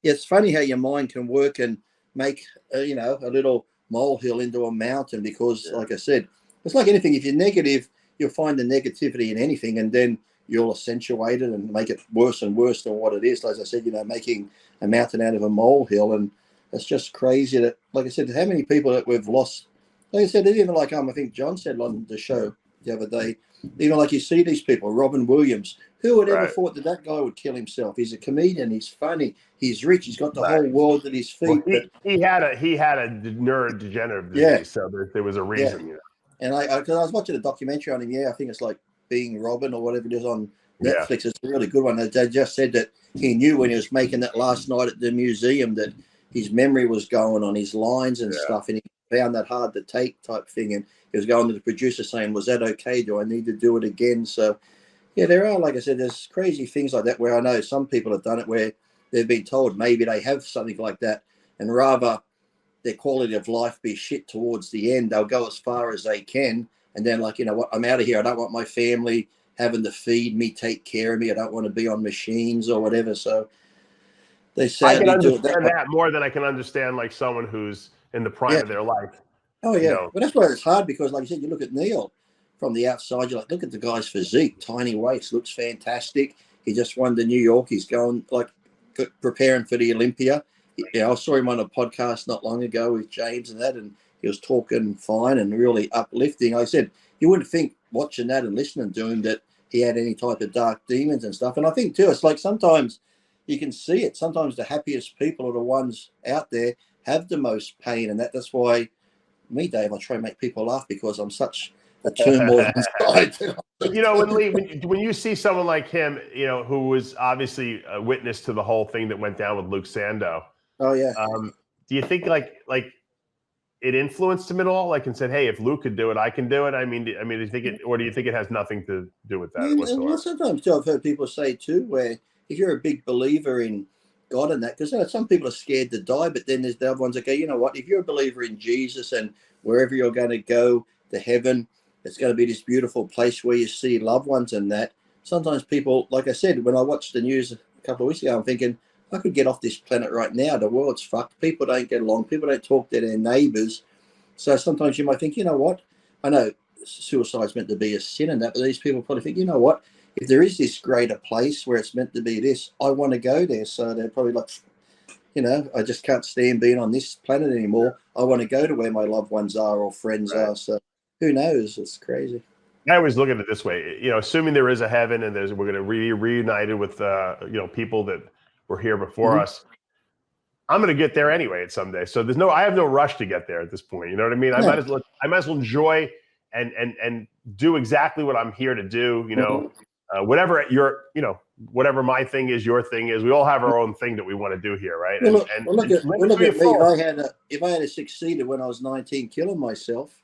yeah, it's funny how your mind can work and make, a little molehill into a mountain, because like I said, it's like anything. If you're negative, you'll find the negativity in anything, and then you'll accentuate it and make it worse and worse than what it is. As I said, making a mountain out of a molehill. And it's just crazy that, like I said, how many people that we've lost. Like I said, even like I think John said on the show the other day, even like you see these people, Robin Williams, who would ever thought that guy would kill himself? He's a comedian, he's funny, he's rich, he's got the whole world at his feet. Well, he had a neurodegenerative disease, so there was a reason. And because I was watching a documentary on him, I think it's like Being Robin or whatever it is on Netflix. It's a really good one. They just said that he knew when he was making that last night at the museum that his memory was going on his lines and stuff, and he found that hard to take type thing. And he was going to the producer saying, was that okay? Do I need to do it again? So, there are, like I said, there's crazy things like that where I know some people have done it where they've been told maybe they have something like that, and rather their quality of life be shit towards the end, they'll go as far as they can. And then like, what, I'm out of here. I don't want my family having to feed me, take care of me. I don't want to be on machines or whatever. So they sadly I can do understand that more than I can understand like someone who's in the prime of their life. Oh, yeah. But that's why it's hard, because like I said, you look at Neil from the outside, you're like, look at the guy's physique, tiny waist, looks fantastic. He just won the New York. He's going like preparing for the Olympia. I saw him on a podcast not long ago with James and that, and he was talking fine and really uplifting. I said, you wouldn't think watching that and listening to him that he had any type of dark demons and stuff. And I think too, it's like sometimes you can see it. Sometimes the happiest people are the ones out there have the most pain. And that's why me, Dave, I try and make people laugh, because I'm such a turmoil inside. When you see someone like him, who was obviously a witness to the whole thing that went down with Luke Sando. Oh yeah. Do you think like it influenced him at all? Like, and said, "Hey, if Luke could do it, I can do it." I mean, do you think it, or do you think it has nothing to do with that? Well, sometimes too, I've heard people say too, where if you're a big believer in God and that, because some people are scared to die, but then there's the other ones that go, you know what? If you're a believer in Jesus and wherever you're going to go to heaven, it's going to be this beautiful place where you see loved ones and that. Sometimes people, like I said, when I watched the news a couple of weeks ago, I'm thinking, I could get off this planet right now. The world's fucked. People don't get along. People don't talk to their neighbors. So sometimes you might think, you know what? I know suicide's meant to be a sin and that, but these people probably think, you know what? If there is this greater place where it's meant to be this, I want to go there. So they're probably like, I just can't stand being on this planet anymore. I want to go to where my loved ones are or friends are. So who knows? It's crazy. I always look at it this way, assuming there is a heaven and we're going to be reunited with, people that were here before us. I'm going to get there anyway at someday. So I have no rush to get there at this point. You know what I mean? I might as well enjoy and do exactly what I'm here to do. You know, whatever whatever my thing is, your thing is. We all have our own thing that we want to do here, right? Well, look at me. If I had succeeded when I was 19, killing myself,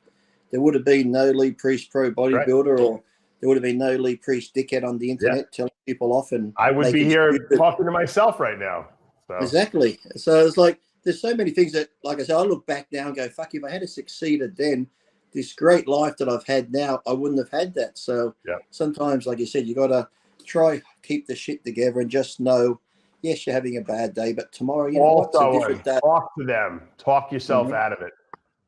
there would have been no Lee Priest pro bodybuilder, or there would have been no Lee Priest dickhead on the internet telling people off. And I would be here talking to myself right now. So. Exactly. So it's like there's so many things that, like I said, I look back now and go, "Fuck! If I had succeeded then, this great life that I've had now, I wouldn't have had that." So sometimes, like you said, you got to try keep the shit together and just know, yes, you're having a bad day, but tomorrow, you know, it's a different day. Talk to them. Talk yourself out of it.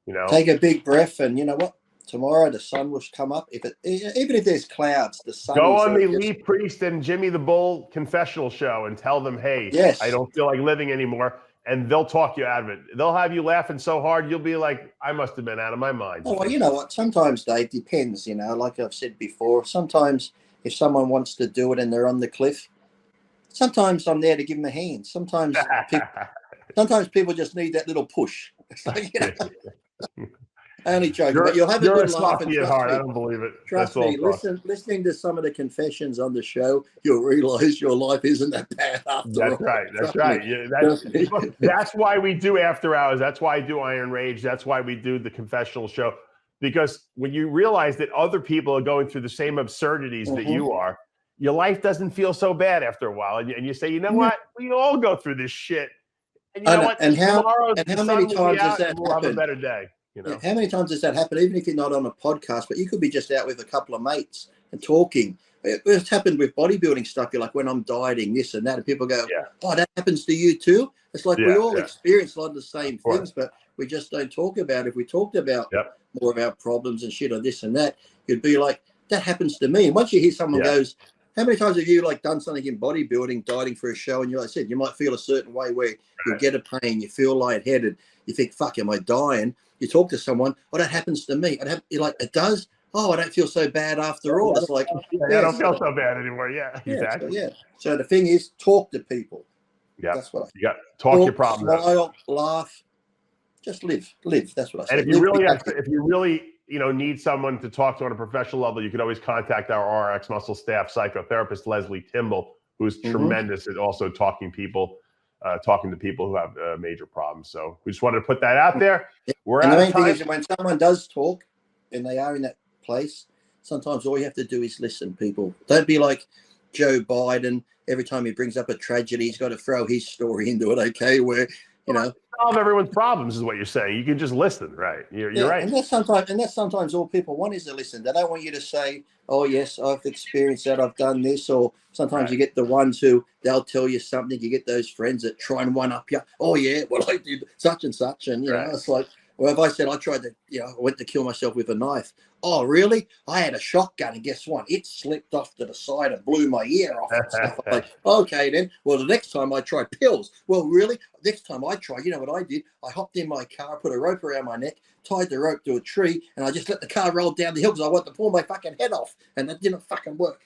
You know, take a big breath, and you know what? Tomorrow the sun will come up. Even if there's clouds, the sun. Go on the Lee Priest and Jimmy the Bull confessional show and tell them, "Hey, I don't feel like living anymore," and they'll talk you out of it. They'll have you laughing so hard you'll be like, "I must have been out of my mind." Oh, well, you know what? Sometimes, Dave, depends. You know, like I've said before, sometimes if someone wants to do it and they're on the cliff, sometimes I'm there to give them a hand. Sometimes people just need that little push. It's like, you know. Only joking, but you'll have a good laugh. And I don't believe it. Trust me, listening to some of the confessions on the show, you'll realize your life isn't that bad after all. That's right. Yeah, that's why we do After Hours. That's why I do Iron Rage. That's why we do the confessional show. Because when you realize that other people are going through the same absurdities that you are, your life doesn't feel so bad after a while. And you say, you know what? We all go through this shit. And you know what? And how many times has that we'll have a happened? better day. You know? How many times does that happen? Even if you're not on a podcast, but you could be just out with a couple of mates and talking. It's happened with bodybuilding stuff. You're like, when I'm dieting, this and that, and people go, "Oh, that happens to you too." It's like we all experience a lot of the same things, but we just don't talk about it. If we talked about more of our problems and shit or this and that, you'd be like, "That happens to me." And once you hear someone goes, how many times have you like done something in bodybuilding, dieting for a show, and like I said, you might feel a certain way where you get a pain, you feel lightheaded, you think, "Fuck, am I dying?" You talk to someone, "Oh, that happens to me." You're like, "It does? Oh, I don't feel so bad after all." It's like, I don't feel so bad anymore. Yeah, exactly. So the thing is, talk to people. Yeah, that's what you got. Talk your problems. Smile, laugh, just live. That's what I say. And if you really, need someone to talk to on a professional level, you can always contact our RX Muscle staff psychotherapist Leslie Timble, who's tremendous at also talking to people who have major problems. So we just wanted to put that out there. We're and out the of main time. thing is when someone does talk and they are in that place, sometimes all you have to do is listen. People, don't be like Joe Biden. Every time he brings up a tragedy, he's got to throw his story into it. Okay, where solve everyone's problems is what you're saying. You can just listen, right? You're right. And that's sometimes all people want is to listen. They don't want you to say, "Oh yes, I've experienced that, I've done this," or sometimes you get the ones who they'll tell you something. You get those friends that try and one up you. "Oh yeah, well I did such and such," and know it's like, well, if I said I tried to, I went to kill myself with a knife. "Oh really? I had a shotgun, and guess what? It slipped off to the side and blew my ear off." And stuff. I'm like, okay then. Well, the next time I tried pills. "Well, really? Next time I tried, you know what I did? I hopped in my car, put a rope around my neck, tied the rope to a tree, and I just let the car roll down the hill because I wanted to pull my fucking head off, and that didn't fucking work."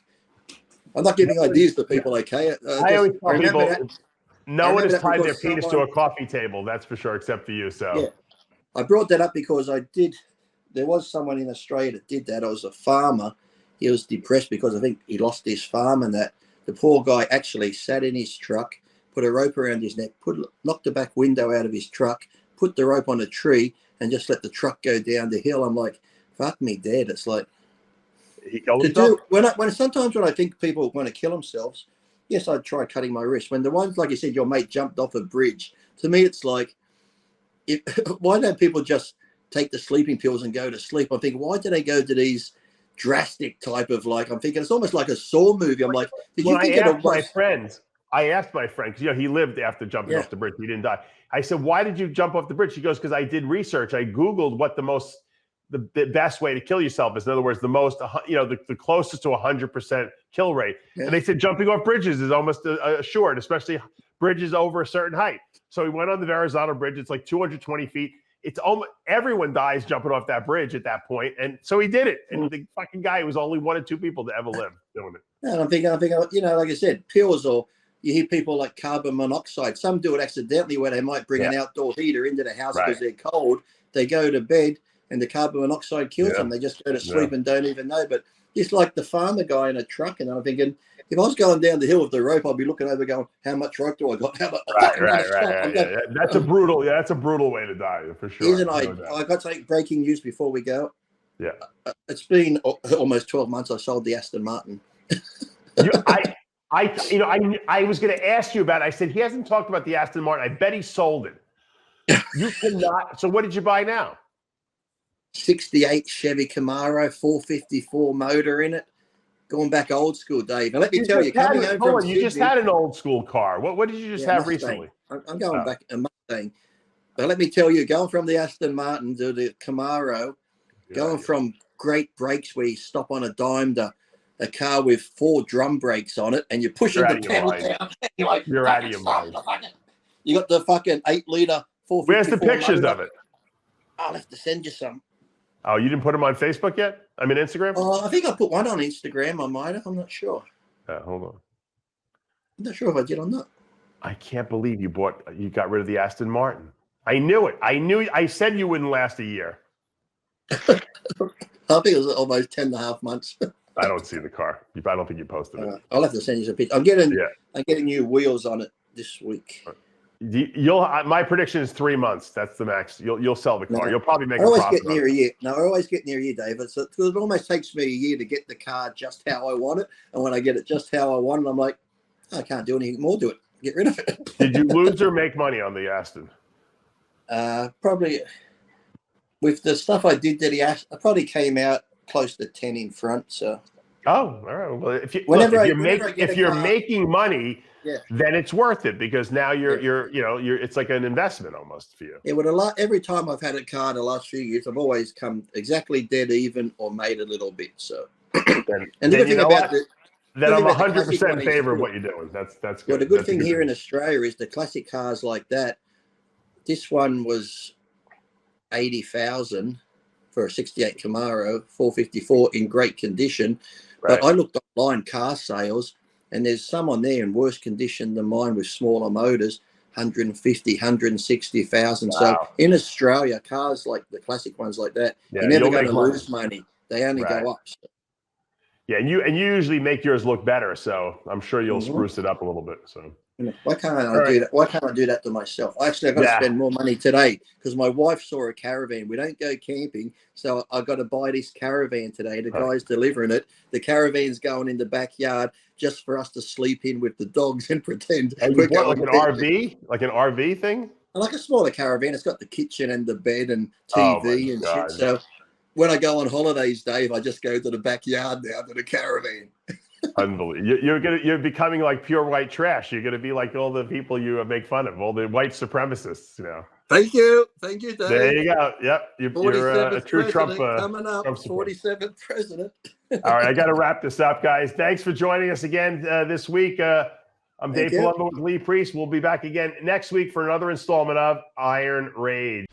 I'm not giving ideas to people, okay? I always tell people, no one has tied their penis to a coffee table, that's for sure, except for you. So yeah, I brought that up because there was someone in Australia that did that. I was a farmer. He was depressed because I think he lost his farm, and that the poor guy actually sat in his truck, put a rope around his neck, knocked the back window out of his truck, put the rope on a tree, and just let the truck go down the hill. I'm like, fuck me dead. It's like, he killed himself? Sometimes when I think people want to kill themselves, yes, I'd try cutting my wrist. When the ones, like you said, your mate jumped off a bridge, to me it's like, why don't people just take the sleeping pills and go to sleep? I'm thinking, why do they go to these drastic type of, like, I'm thinking it's almost like a Saw movie. I'm like, I asked my friend, because he lived after jumping off the bridge. He didn't die. I said, "Why did you jump off the bridge?" He goes, "Because I did research. I Googled what the best way to kill yourself is. In other words, the most, the closest to 100% kill rate." Yeah. And they said jumping off bridges is almost assured, especially bridges over a certain height. So he went on the Verrazano Bridge. It's like 220 feet. It's almost everyone dies jumping off that bridge at that point. And so he did it. And the fucking guy was only one of two people to ever live doing it. And I'm thinking, like I said, pills or you hear people like carbon monoxide. Some do it accidentally where they might bring an outdoor heater into the house because they're cold. They go to bed and the carbon monoxide kills them. They just go to sleep and don't even know. But just like the farmer guy in a truck, and I'm thinking, if I was going down the hill with the rope, I'd be looking over going, how much rope do I got? How much? Right. That's a brutal way to die, for sure. Isn't I got to take breaking news before we go. Yeah. It's been almost 12 months I sold the Aston Martin. I was going to ask you about it. I said, he hasn't talked about the Aston Martin. I bet he sold it. You cannot. So what did you buy now? 68 Chevy Camaro, 454 motor in it. Going back old school, Dave. And let me tell you, coming home from Sydney, you just had an old school car. What did you just have recently? I'm going back a Mustang. But let me tell you, going from the Aston Martin to the Camaro, going from great brakes where you stop on a dime to a car with 4 drum brakes on it, and you're pushing the pedal down. You're out of your mind. You got the fucking 8-liter 454. Where's the pictures of it? I'll have to send you some. Oh, you didn't put them on Facebook yet? I mean, Instagram? Oh, I think I put one on Instagram. I might have. I'm not sure. Hold on. I'm not sure if I did or not. I can't believe you got rid of the Aston Martin. I knew it. I said you wouldn't last a year. I think it was almost 10 and a half months. I don't see the car. I don't think you posted it. I'll have to send you some pictures. I'm getting new wheels on it this week. My prediction is 3 months. That's the max. You'll sell the car. You'll probably make. I always get near a year. No, I always get near a year, David. So it almost takes me a year to get the car just how I want it, and when I get it just how I want it, I'm like, I can't do anything more to it. Get rid of it. Did you lose or make money on the Aston? Probably. With the stuff I did to the Aston, I probably came out close to 10 in front. So. Oh, all right. Well, if you're making money, then it's worth it because now you're it's like an investment almost for you. Yeah, well, every time I've had a car the last few years, I've always come exactly dead even or made a little bit. So, and the good thing about it. Then I'm 100% in favor of what you're doing. That's good. Well, the good thing here in Australia is the classic cars like that. This one was 80,000 for a 68 Camaro, 454 in great condition. Right. But I looked online car sales, and there's some on there in worse condition than mine with smaller motors, 150, 160,000. Wow. So in Australia, cars like the classic ones like that, you're never going to lose money. They only go up. So. Yeah, and you usually make yours look better, so I'm sure you'll spruce it up a little bit. So why can't I do that? Why can't I do that to myself? I've got to spend more money today because my wife saw a caravan. We don't go camping, so I got to buy this caravan today. The guy's delivering it. The caravan's going in the backyard just for us to sleep in with the dogs and pretend we're going like an RV, like an RV thing, like a smaller caravan. It's got the kitchen and the bed and TV and shit. So. When I go on holidays, Dave, I just go to the backyard now to the caravan. Unbelievable. You're becoming like pure white trash. You're going to be like all the people you make fun of, all the white supremacists, Thank you, Dave. There you go. Yep, you're a true Trump. Coming up, 47th president. All right, I got to wrap this up, guys. Thanks for joining us again this week. I'm Dave Palumbo with Lee Priest. We'll be back again next week for another installment of Iron Rage.